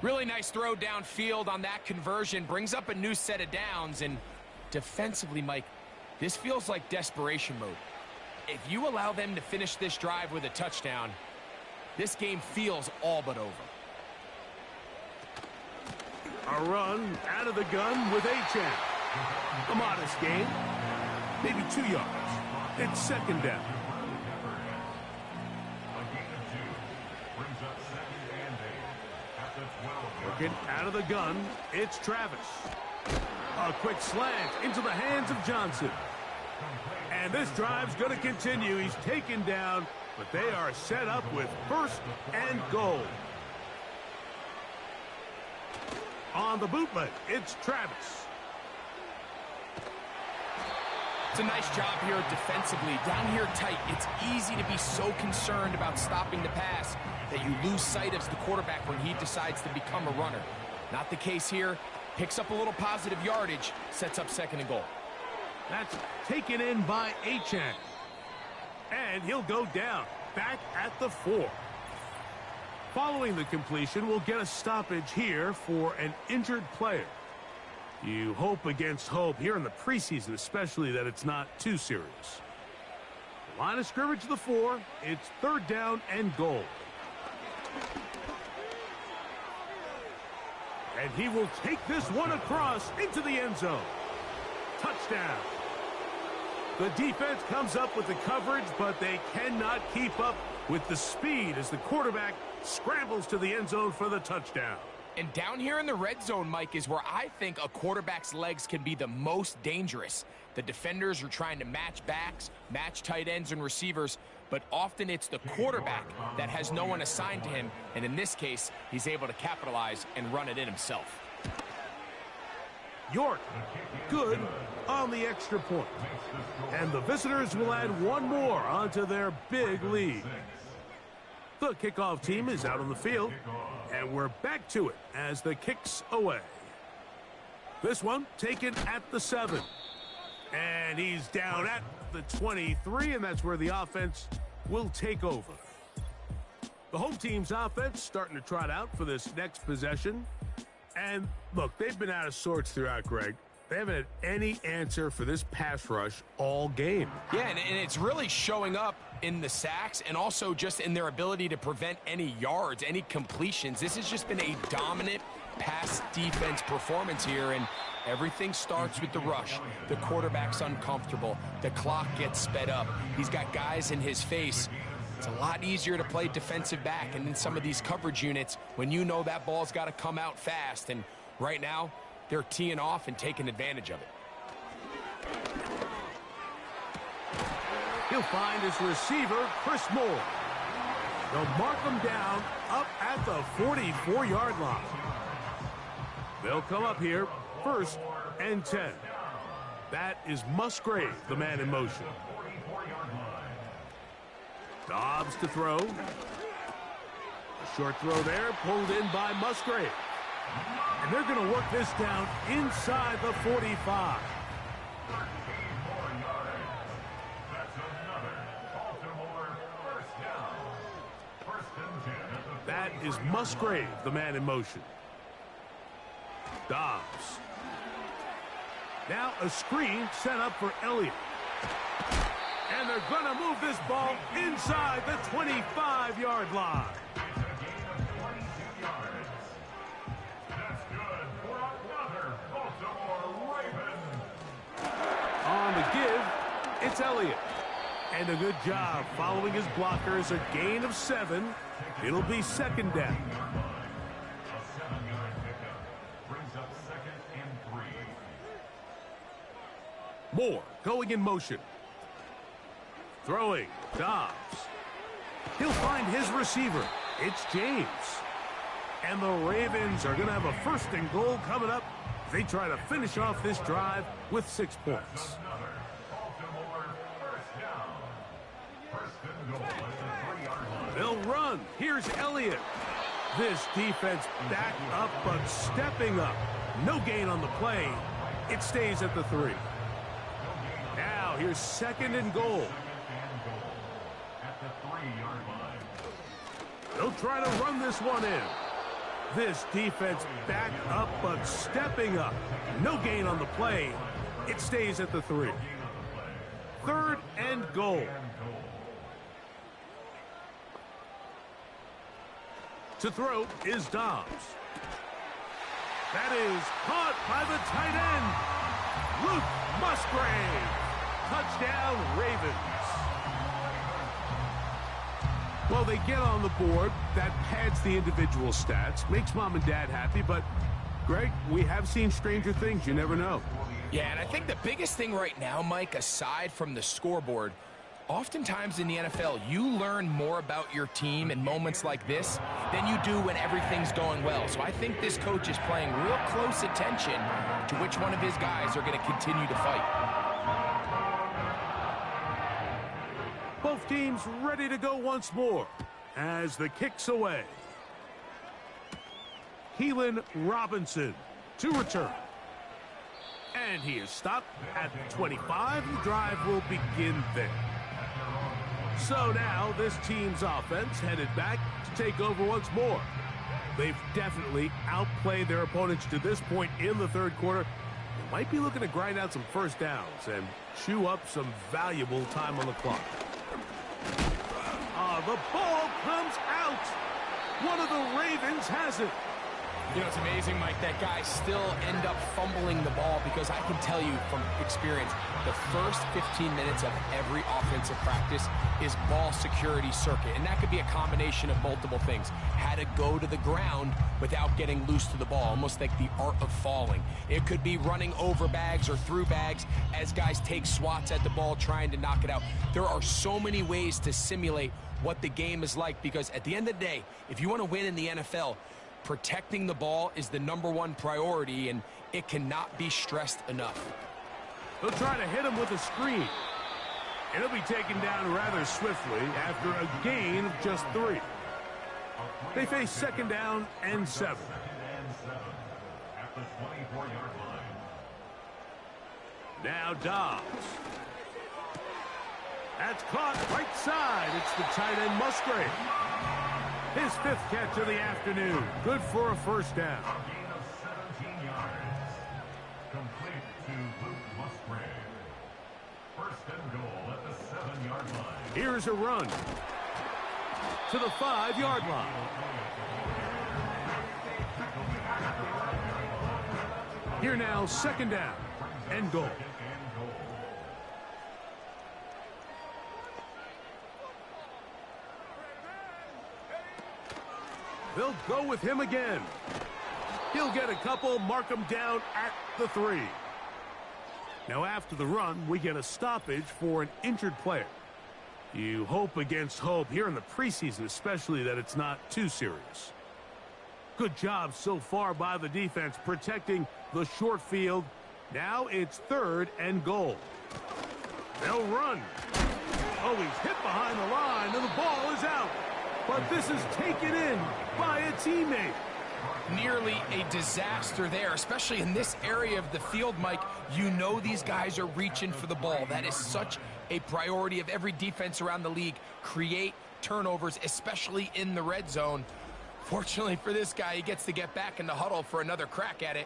Really nice throw downfield on that conversion. Brings up a new set of downs. And defensively, Mike, this feels like desperation mode. If you allow them to finish this drive with a touchdown, this game feels all but over. A run out of the gun with Achane. A modest gain, maybe 2 yards. It's second down. Working out of the gun, it's Travis. A quick slant into the hands of Johnson. And this drive's going to continue. He's taken down, but they are set up with first and goal. On the bootleg, it's Travis. It's a nice job here defensively. Down here tight, it's easy to be so concerned about stopping the pass that you lose sight of the quarterback when he decides to become a runner. Not the case here. Picks up a little positive yardage, sets up second and goal. That's taken in by Achane. And he'll go down, back at the 4. Following the completion, we'll get a stoppage here for an injured player. You hope against hope here in the preseason, especially, that it's not too serious. Line of scrimmage to the 4. It's third down and goal. And he will take this one across into the end zone. Touchdown. The defense comes up with the coverage, but they cannot keep up with the speed as the quarterback scrambles to the end zone for the touchdown. And down here in the red zone, Mike, is where I think a quarterback's legs can be the most dangerous. The defenders are trying to match backs, match tight ends and receivers, but often it's the quarterback that has no one assigned to him, and in this case, he's able to capitalize and run it in himself. York, good on the extra point. And the visitors will add one more onto their big lead. The kickoff team is out on the field, and we're back to it as the kick's away. This one taken at the 7. And he's down at the 23, and that's where the offense will take over. The home team's offense starting to trot out for this next possession. And look, they've been out of sorts throughout, Greg. They haven't had any answer for this pass rush all game. Yeah, and it's really showing up in the sacks and also just in their ability to prevent any yards, any completions. This has just been a dominant pass defense performance here, and everything starts with the rush. The quarterback's uncomfortable. The clock gets sped up. He's got guys in his face. It's a lot easier to play defensive back, and in some of these coverage units, when you know that ball's got to come out fast, and right now, they're teeing off and taking advantage of it. He'll find his receiver, Chris Moore. They'll mark him down up at the 44-yard line. They'll come up here, 1st and 10. That is Musgrave, the man in motion. Dobbs to throw. A short throw there, pulled in by Musgrave. And they're going to work this down inside the 45. That is Musgrave, the man in motion. Dobbs. Now a screen set up for Elliott. And they're going to move this ball inside the 25-yard line. On the give, it's Elliott. And a good job following his blockers. A gain of 7. It'll be 2nd down. A 7-yard pickup brings up 2nd and 3. Moore going in motion. Throwing, Dobbs. He'll find his receiver. It's James. And the Ravens are going to have a 1st and goal coming up. They try to finish off this drive with 6 points. They'll run. Here's Elliott. This defense back up but stepping up. No gain on the play. It stays at the 3. Now here's 2nd and goal. They'll try to run this one in. This defense back up but stepping up. No gain on the play. It stays at the 3. 3rd and goal. To throw is Dobbs. That is caught by the tight end, Luke Musgrave. Touchdown, Ravens. Well, they get on the board. That pads the individual stats, makes mom and dad happy, but, Greg, we have seen stranger things. You never know. Yeah, and I think the biggest thing right now, Mike, aside from the scoreboard, oftentimes in the NFL, you learn more about your team in moments like this than you do when everything's going well. So I think this coach is paying real close attention to which one of his guys are going to continue to fight. Both teams ready to go once more as the kick's away. Keelan Robinson to return. And he is stopped at 25. The drive will begin there. So now this team's offense headed back to take over once more. They've definitely outplayed their opponents to this point in the 3rd quarter. They might be looking to grind out some 1st downs and chew up some valuable time on the clock. The ball comes out. One of the Ravens has it. You know, it's amazing, Mike, that guys still end up fumbling the ball because I can tell you from experience, the first 15 minutes of every offensive practice is ball security circuit. And that could be a combination of multiple things. How to go to the ground without getting loose to the ball, almost like the art of falling. It could be running over bags or through bags as guys take swats at the ball trying to knock it out. There are so many ways to simulate what the game is like because at the end of the day, if you want to win in the NFL, protecting the ball is the #1 priority, and it cannot be stressed enough. They'll try to hit him with a screen. And he'll be taken down rather swiftly after a gain of just 3. They face 2nd down and 7. At the 24-yard line. Now Dobbs. That's caught right side. It's the tight end Musgrave. His 5th catch of the afternoon. Good for a first down. A gain of 17 yards. Complete to Luke Musgrave. 1st and goal at the 7-yard line. Here's a run to the 5-yard line. Here now, 2nd down and goal. They'll go with him again. He'll get a couple, mark him down at the 3. Now after the run, we get a stoppage for an injured player. You hope against hope here in the preseason, especially that it's not too serious. Good job so far by the defense protecting the short field. Now it's 3rd and goal. They'll run. Oh, he's hit behind the line, and the ball is out. But this is taken in by a teammate. Nearly a disaster there, especially in this area of the field, Mike. You know these guys are reaching for the ball. That is such a priority of every defense around the league. Create turnovers, especially in the red zone. Fortunately for this guy, he gets to get back in the huddle for another crack at it,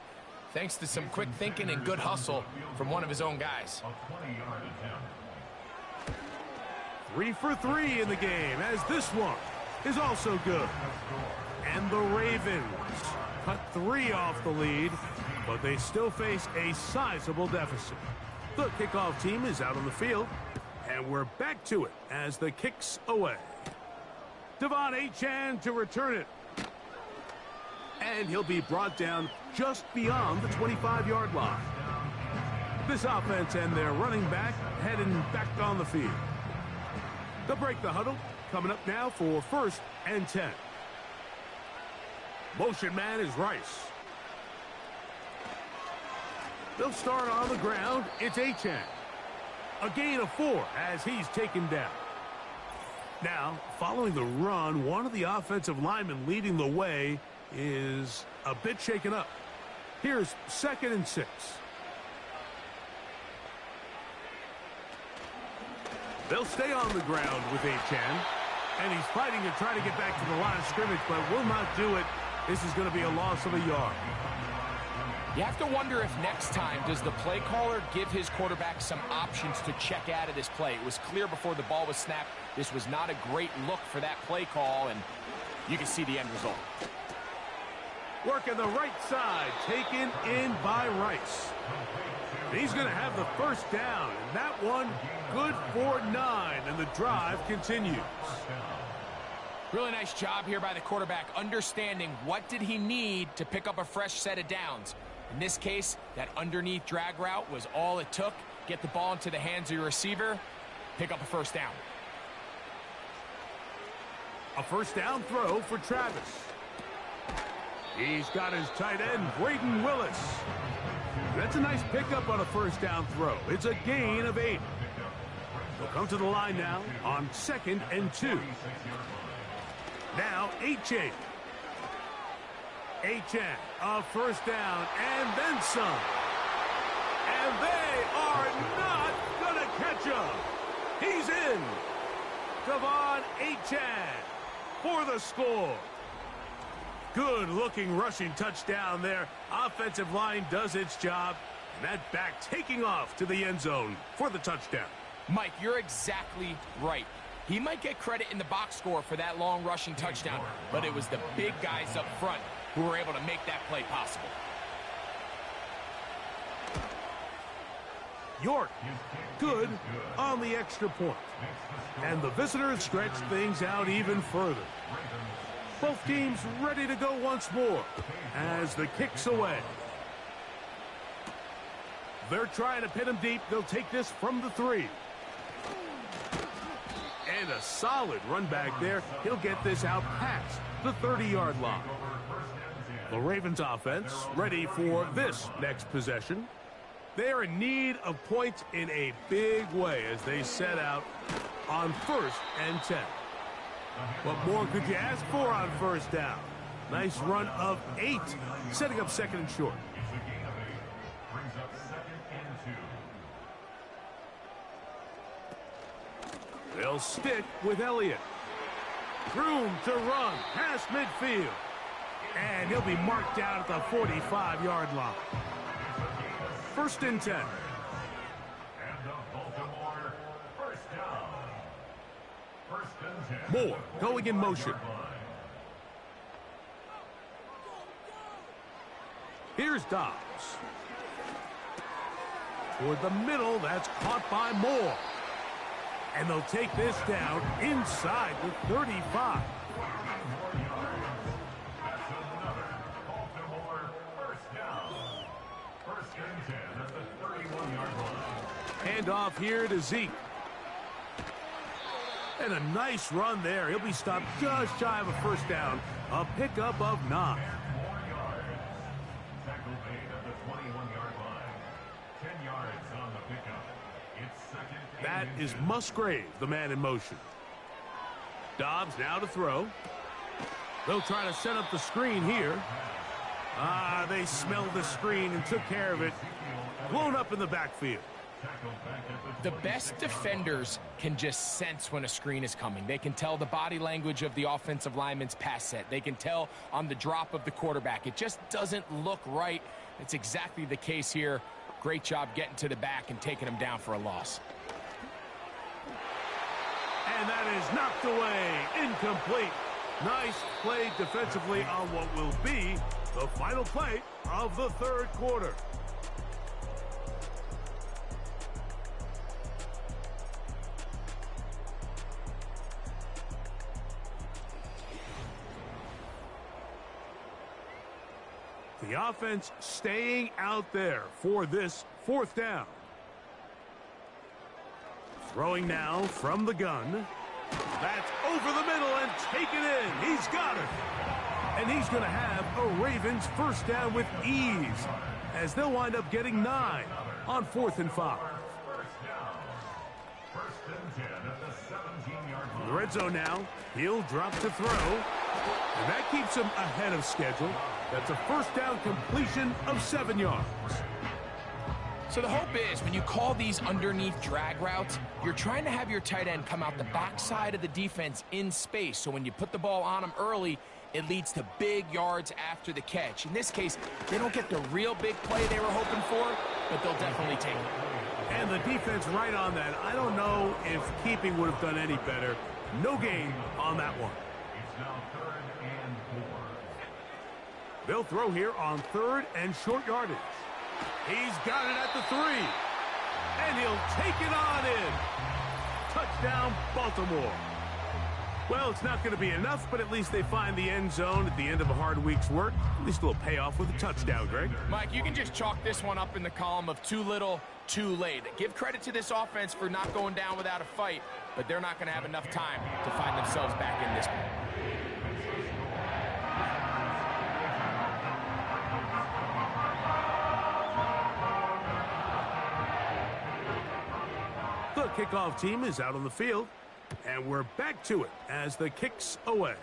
thanks to some quick thinking and good hustle from one of his own guys. A 20-yard attempt. 3 for 3 in the game, as this one is also good. And the Ravens cut 3 off the lead, but they still face a sizable deficit. The kickoff team is out on the field, and we're back to it as the kick's away. Devon Achane to return it. And he'll be brought down just beyond the 25-yard line. This offense and their running back heading back on the field. They'll break the huddle. Coming up now for 1st and 10. Motion man is Rice. They'll start on the ground. It's Achane. A gain of 4 as he's taken down. Now, following the run, one of the offensive linemen leading the way is a bit shaken up. Here's 2nd and 6. They'll stay on the ground with Achane. And he's fighting to try to get back to the line of scrimmage, but will not do it. This is going to be a loss of a yard. You have to wonder if next time, does the play caller give his quarterback some options to check out of this play? It was clear before the ball was snapped. This was not a great look for that play call, and you can see the end result. Working the right side, taken in by Rice. He's going to have the 1st down, and that one good for 9, and the drive continues. Really nice job here by the quarterback, understanding what did he need to pick up a fresh set of downs. In this case, that underneath drag route was all it took. Get the ball into the hands of your receiver, pick up a 1st down. A 1st down throw for Travis. He's got his tight end, Braden Willis. That's a nice pickup on a 1st down throw. It's a gain of 8. They'll come to the line now on 2nd and 2. Now, Achane. Achane, a 1st down, and then some. And they are not going to catch him. He's in. Devon Achane for the score. Good-looking rushing touchdown there. Offensive line does its job. And that back taking off to the end zone for the touchdown. Mike, you're exactly right. He might get credit in the box score for that long rushing touchdown, but it was the big guys up front who were able to make that play possible. York, good on the extra point. And the visitors stretch things out even further. Both teams ready to go once more as the kick's away. They're trying to pin him deep. They'll take this from the 3. And a solid run back there. He'll get this out past the 30-yard line. The Ravens offense ready for this next possession. They are in need of points in a big way as they set out on 1st and 10. What more could you ask for on 1st down? Nice run of 8, setting up 2nd and short. Brings up 2nd and 2. They'll stick with Elliott. Room to run past midfield. And he'll be marked down at the 45-yard line. 1st and 10. And the Baltimore 1st down. 1st and 10. Moore going in motion. Here's Dobbs. Toward the middle, that's caught by Moore. And they'll take this down inside the 35. That's another Baltimore 1st down. 1st and 10 at the 31-yard line. Hand off here to Zeke. And a nice run there. He'll be stopped just shy of a 1st down. A pickup of 9. 4 yards. Tackle made at the 21-yard line. 10 yards on the pickup. It's 2nd That and is 2. Musgrave, the man in motion. Dobbs now to throw. They'll try to set up the screen here. They smelled the screen and took care of it. Blown up in the backfield. The best defenders can just sense when a screen is coming. They can tell the body language of the offensive lineman's pass set. They can tell on the drop of the quarterback. It just doesn't look right. It's exactly the case here. Great job getting to the back and taking him down for a loss. And that is knocked away. Incomplete. Nice play defensively on what will be the final play of the 3rd quarter. The offense staying out there for this 4th down. Throwing now from the gun. That's over the middle and taken in. He's got it. And he's going to have a Ravens 1st down with ease as they'll wind up getting 9 on 4th and 5. 1st and 10 at the 17-yard line. The red zone now. He'll drop to throw. And that keeps him ahead of schedule. That's a 1st down completion of 7 yards. So the hope is when you call these underneath drag routes, you're trying to have your tight end come out the backside of the defense in space. So when you put the ball on him early, it leads to big yards after the catch. In this case, they don't get the real big play they were hoping for, but they'll definitely take it. And the defense right on that. I don't know if keeping would have done any better. No gain on that one. It's now 3rd and 4. They'll throw here on 3rd and short yardage. He's got it at the 3. And he'll take it on in. Touchdown, Baltimore. Well, it's not going to be enough, but at least they find the end zone at the end of a hard week's work. At least a little payoff with a touchdown, Greg. Mike, you can just chalk this one up in the column of too little, too late. Give credit to this offense for not going down without a fight, but they're not going to have enough time to find themselves back in this one. The kickoff team is out on the field, and we're back to it as the kick's away.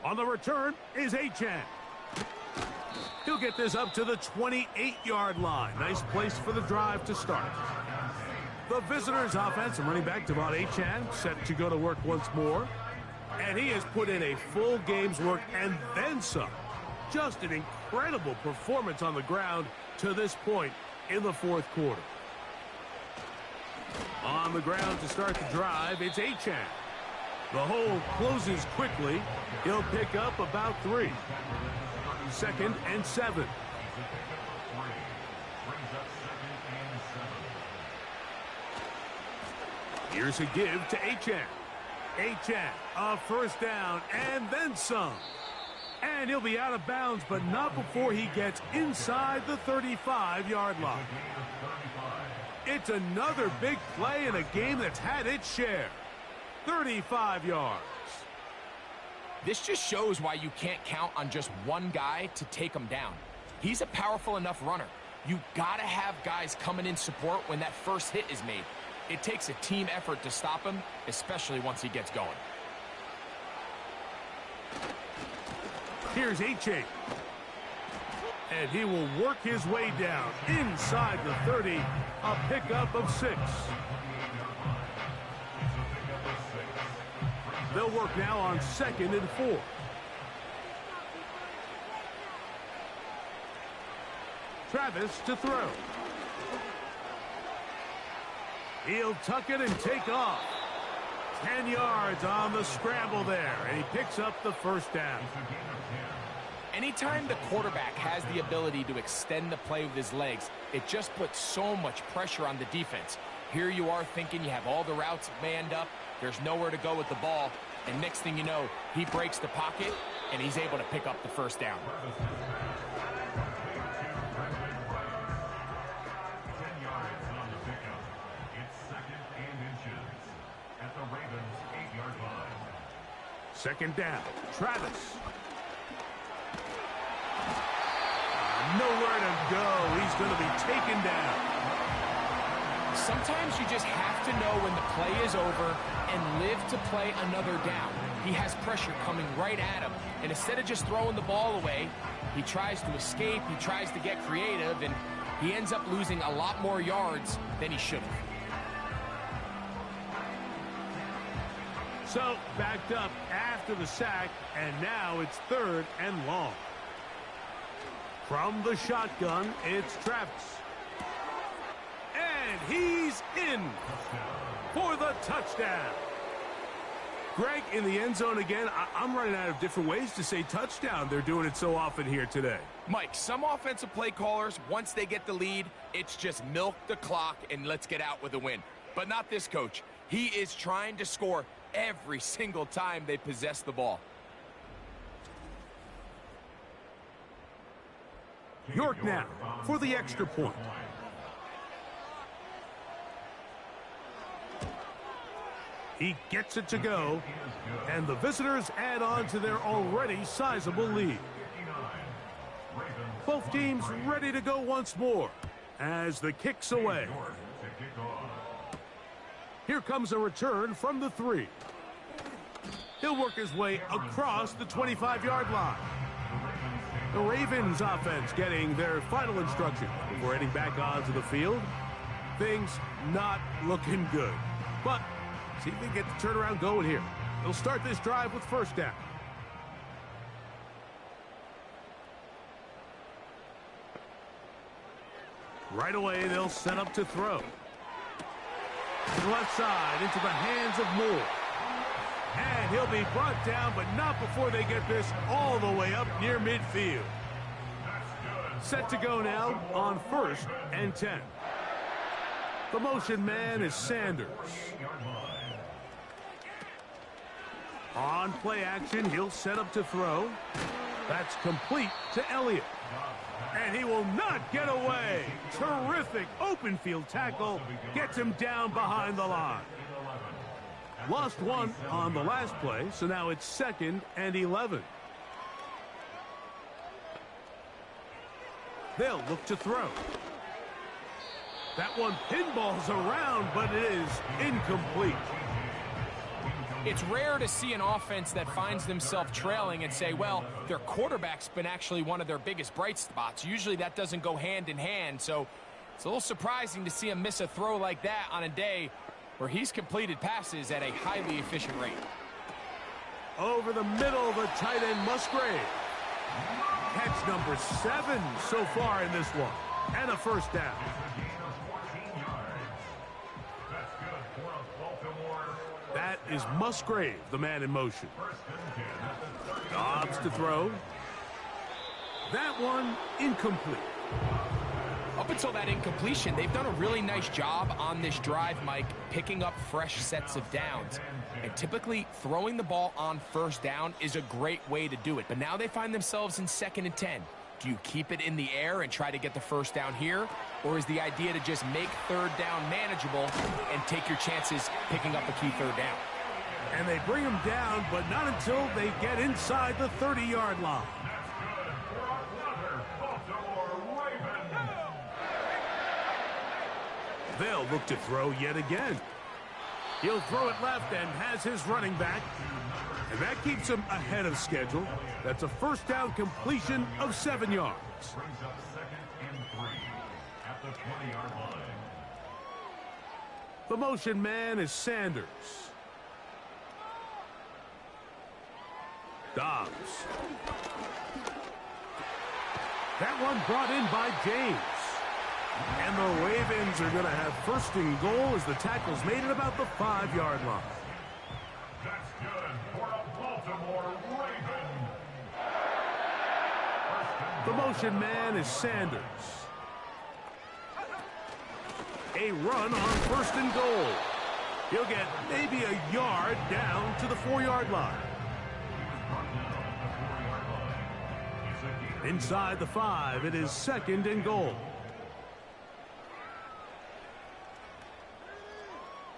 On the return is Achan. He'll get this up to the 28-yard line. Nice place for the drive to start. The visitors' offense and running back Devon Achan set to go to work once more. And he has put in a full game's work and then some. Just an incredible performance on the ground to this point in the 4th quarter. On the ground to start the drive, it's Achan. The hole closes quickly. He'll pick up about 3. 2nd and 7. Here's a give to Achan. Achan, a first down, and then some. And he'll be out of bounds, but not before he gets inside the 35-yard line. It's another big play in a game that's had its share. 35 yards. This just shows why you can't count on just one guy to take him down. He's a powerful enough runner. You gotta have guys coming in support when that first hit is made. It takes a team effort to stop him, especially once he gets going. Here's Achan. And he will work his way down inside the 30, a pickup of 6. They'll work now on 2nd and 4. Travis to throw. He'll tuck it and take off. 10 yards on the scramble there, and he picks up the first down. Anytime the quarterback has the ability to extend the play with his legs, it just puts so much pressure on the defense. Here you are thinking you have all the routes manned up, there's nowhere to go with the ball, and next thing you know, he breaks the pocket, and he's able to pick up the first down. 10 yards on the pickup. It's 2nd and inches at the Ravens' 8-yard line. 2nd down, Travis. Nowhere to go. He's going to be taken down. Sometimes you just have to know when the play is over and live to play another down. He has pressure coming right at him, and instead of just throwing the ball away, he tries to escape, he tries to get creative, and he ends up losing a lot more yards than he should have. So, backed up after the sack, and now it's 3rd and long. From the shotgun, it's Travis. And he's in for the touchdown. Greg, in the end zone again. I'm running out of different ways to say touchdown. They're doing it so often here today. Mike, some offensive play callers, once they get the lead, it's just milk the clock and let's get out with a win. But not this coach. He is trying to score every single time they possess the ball. York now for the extra point. He gets it to go, and the visitors add on to their already sizable lead. Both teams ready to go once more as the kick's away. Here comes a return from the 3. He'll work his way across the 25-yard line. The Ravens offense getting their final instruction before heading back onto the field. Things not looking good. But see if they get the turnaround going here. They'll start this drive with 1st down. Right away, they'll set up to throw. To the left side into the hands of Moore. And he'll be brought down, but not before they get this all the way up near midfield. Set to go now on 1st and 10. The motion man is Sanders. On play action, he'll set up to throw. That's complete to Elliott. And he will not get away. Terrific open field tackle. Gets him down behind the line. Lost one on the last play, so now it's 2nd and 11. They'll look to throw. That one pinballs around, but it is incomplete. It's rare to see an offense that finds themselves trailing and say, well, their quarterback's been actually one of their biggest bright spots. Usually that doesn't go hand in hand, so it's a little surprising to see him miss a throw like that on a day where he's completed passes at a highly efficient rate. Over the middle, the tight end Musgrave. Catch number 7 so far in this one. And a 1st down. That's good for a Baltimore. That is Musgrave, the man in motion. Dobbs to throw. That one incomplete. Up until that incompletion, they've done a really nice job on this drive, Mike, picking up fresh sets of downs. And typically, throwing the ball on first down is a great way to do it. But now they find themselves in 2nd and 10. Do you keep it in the air and try to get the first down here? Or is the idea to just make 3rd down manageable and take your chances picking up a key 3rd down? And they bring him down, but not until they get inside the 30-yard line. They'll look to throw yet again. He'll throw it left and has his running back. And that keeps him ahead of schedule. That's a first down completion of 7 yards. Brings up 2nd and 3 at the 20-yard line. The motion man is Sanders. Dobbs. That one brought in by James. And the Ravens are going to have 1st and goal as the tackle's made at about the 5-yard line. That's good for a Baltimore Raven. The motion man is Sanders. A run on 1st and goal. He'll get maybe a yard down to the 4-yard line. Inside the 5, it is 2nd and goal.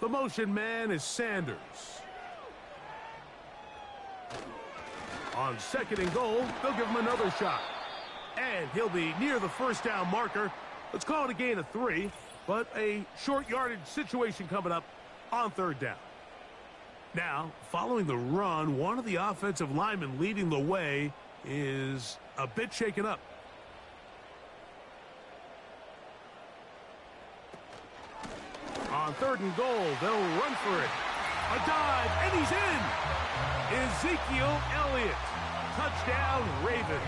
The motion man is Sanders. On 2nd and goal, they'll give him another shot. And he'll be near the first down marker. Let's call it a gain of 3, but a short yardage situation coming up on 3rd down. Now, following the run, one of the offensive linemen leading the way is a bit shaken up. On 3rd and goal, they'll run for it. A dive, and he's in. Ezekiel Elliott. Touchdown, Ravens.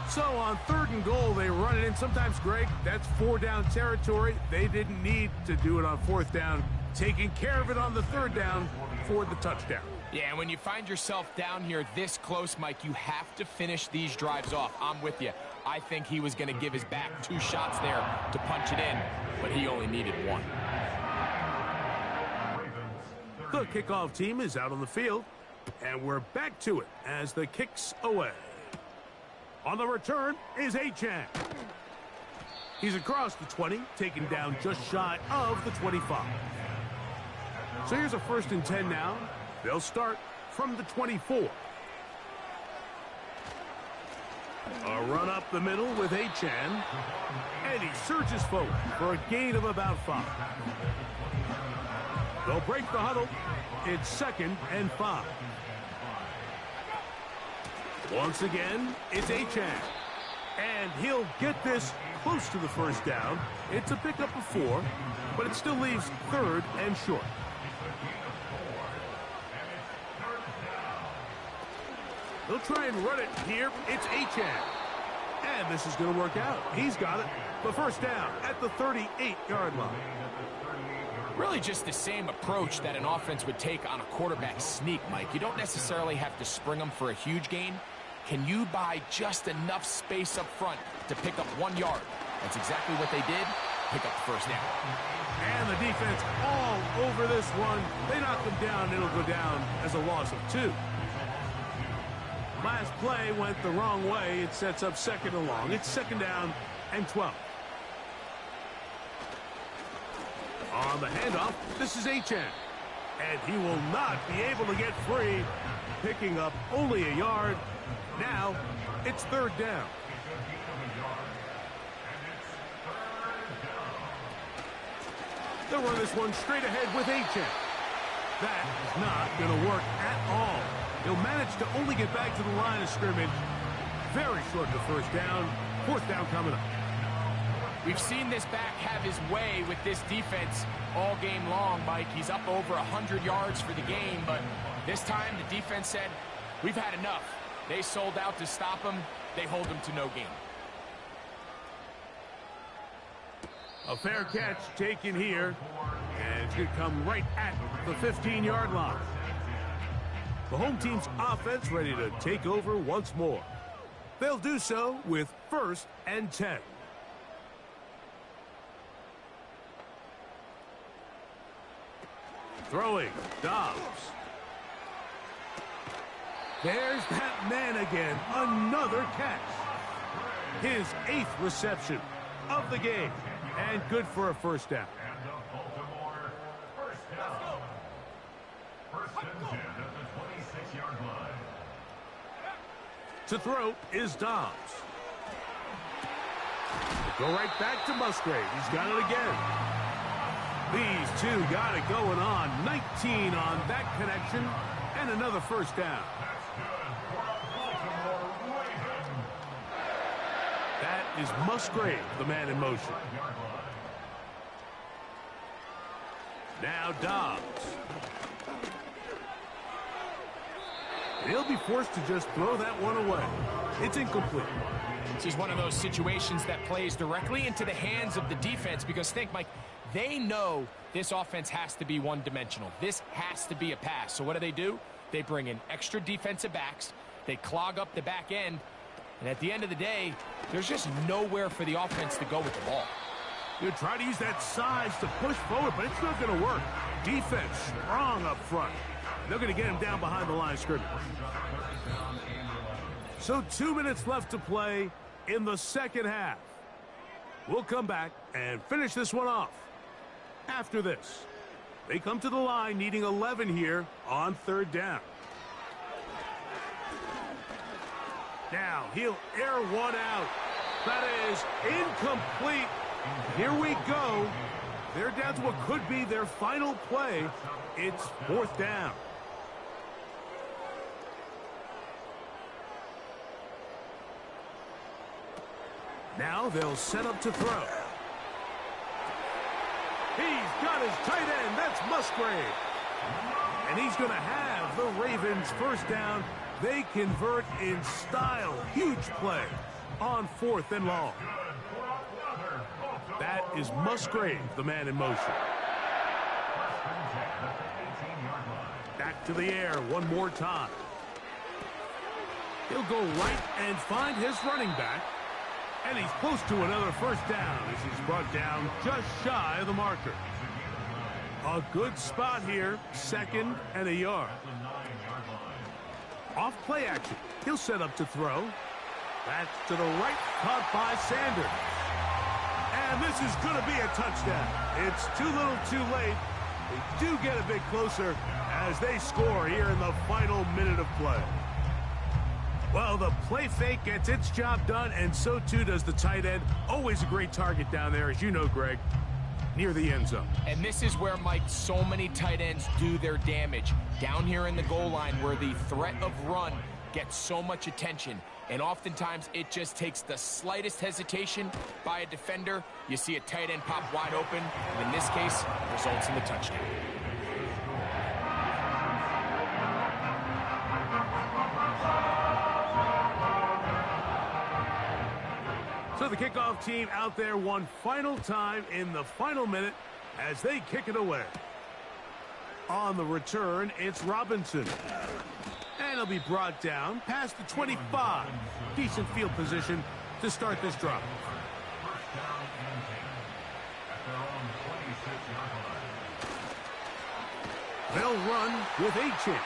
So on 3rd and goal, they run it in. Sometimes, Greg, that's 4-down territory. They didn't need to do it on 4th down. Taking care of it on the 3rd down for the touchdown. Yeah, and when you find yourself down here this close, Mike, you have to finish these drives off. I'm with you. I think he was going to give his back 2 shots there to punch it in, but he only needed 1. The kickoff team is out on the field, and we're back to it as the kick's away. On the return is Achane. He's across the 20, taken down just shy of the 25. So here's a 1st and 10 now. They'll start from the 24. A run up the middle with Achane. And he surges forward for a gain of about 5. They'll break the huddle. It's 2nd and 5. Once again, it's Achane. And he'll get this close to the first down. It's a pickup of 4, but it still leaves 3rd and short. They'll try and run it here. It's Achane. And this is going to work out. He's got it. The first down at the 38-yard line. Really just the same approach that an offense would take on a quarterback sneak, Mike. You don't necessarily have to spring them for a huge gain. Can you buy just enough space up front to pick up 1 yard? That's exactly what they did. Pick up the first down. And the defense all over this one. They knock them down. It'll go down as a loss of 2. Last play went the wrong way. It sets up 2nd and long. It's 2nd down and 12. On the handoff, this is Achane. And he will not be able to get free, picking up only a yard. Now, it's 3rd down. They'll run this one straight ahead with Achane. That is not going to work at all. He'll manage to only get back to the line of scrimmage. Very short of the first down. 4th down coming up. We've seen this back have his way with this defense all game long, Mike. He's up over 100 yards for the game, but this time the defense said, we've had enough. They sold out to stop him. They hold him to no gain. A fair catch taken here. And it's going to come right at the 15-yard line. The home team's offense ready to take over once more. They'll do so with 1st and 10. Throwing, Dobbs. There's that man again, another catch. His 8th reception of the game, and good for a first down. And the Baltimore first down. 1st and 10 at the 26-yard line. To throw is Dobbs. Go right back to Musgrave. He's got it again. These two got it going on. 19 on that connection, and another first down. That's good for a Baltimore Raven. That is Musgrave, the man in motion. 5-yard line. Now Dobbs. He'll be forced to just throw that one away. It's incomplete. This is one of those situations that plays directly into the hands of the defense because think, Mike, they know this offense has to be one-dimensional. This has to be a pass. So what do? They bring in extra defensive backs. They clog up the back end. And at the end of the day, there's just nowhere for the offense to go with the ball. You try to use that size to push forward, but it's not going to work. Defense strong up front. They're going to get him down behind the line of scrimmage. So 2 minutes left to play in the second half. We'll come back and finish this one off. After this, they come to the line needing 11 here on 3rd down. Now he'll air one out. That is incomplete. Here we go. They're down to what could be their final play. It's 4th down. Now they'll set up to throw. He's got his tight end. That's Musgrave. And he's going to have the Ravens first down. They convert in style. Huge play on 4th and long. That is Musgrave, the man in motion. Back to the air one more time. He'll go right and find his running back. And he's close to another first down as he's brought down just shy of the marker. A good spot here, 2nd and a yard. Off play action. He'll set up to throw. That's to the right, caught by Sanders. And this is going to be a touchdown. It's too little too late. They do get a bit closer as they score here in the final minute of play. Well, the play fake gets its job done, and so too does the tight end. Always a great target down there, as you know, Greg, near the end zone. And this is where, Mike, so many tight ends do their damage. Down here in the goal line where the threat of run gets so much attention. And oftentimes it just takes the slightest hesitation by a defender. You see a tight end pop wide open, and in this case, results in the touchdown. So the kickoff team out there one final time in the final minute as they kick it away. On the return, it's Robinson. And he'll be brought down past the 25. Decent field position to start this drive. First down and 10 at their own 26-yard line. They'll run with Achin.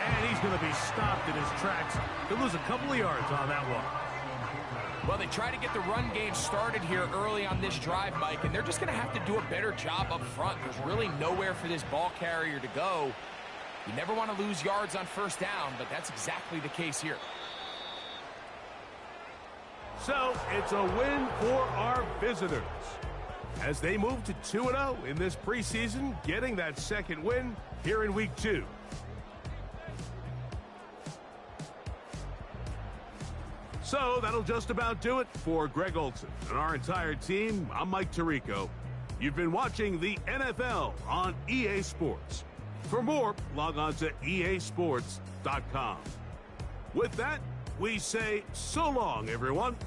And he's going to be stopped in his tracks. He'll lose a couple of yards on that one. Well, they try to get the run game started here early on this drive, Mike, and they're just going to have to do a better job up front. There's really nowhere for this ball carrier to go. You never want to lose yards on first down, but that's exactly the case here. So it's a win for our visitors as they move to 2-0 in this preseason, getting that second win here in week 2. So that'll just about do it for Greg Olson and our entire team. I'm Mike Tirico. You've been watching the NFL on EA Sports. For more, log on to easports.com. With that, we say so long, everyone.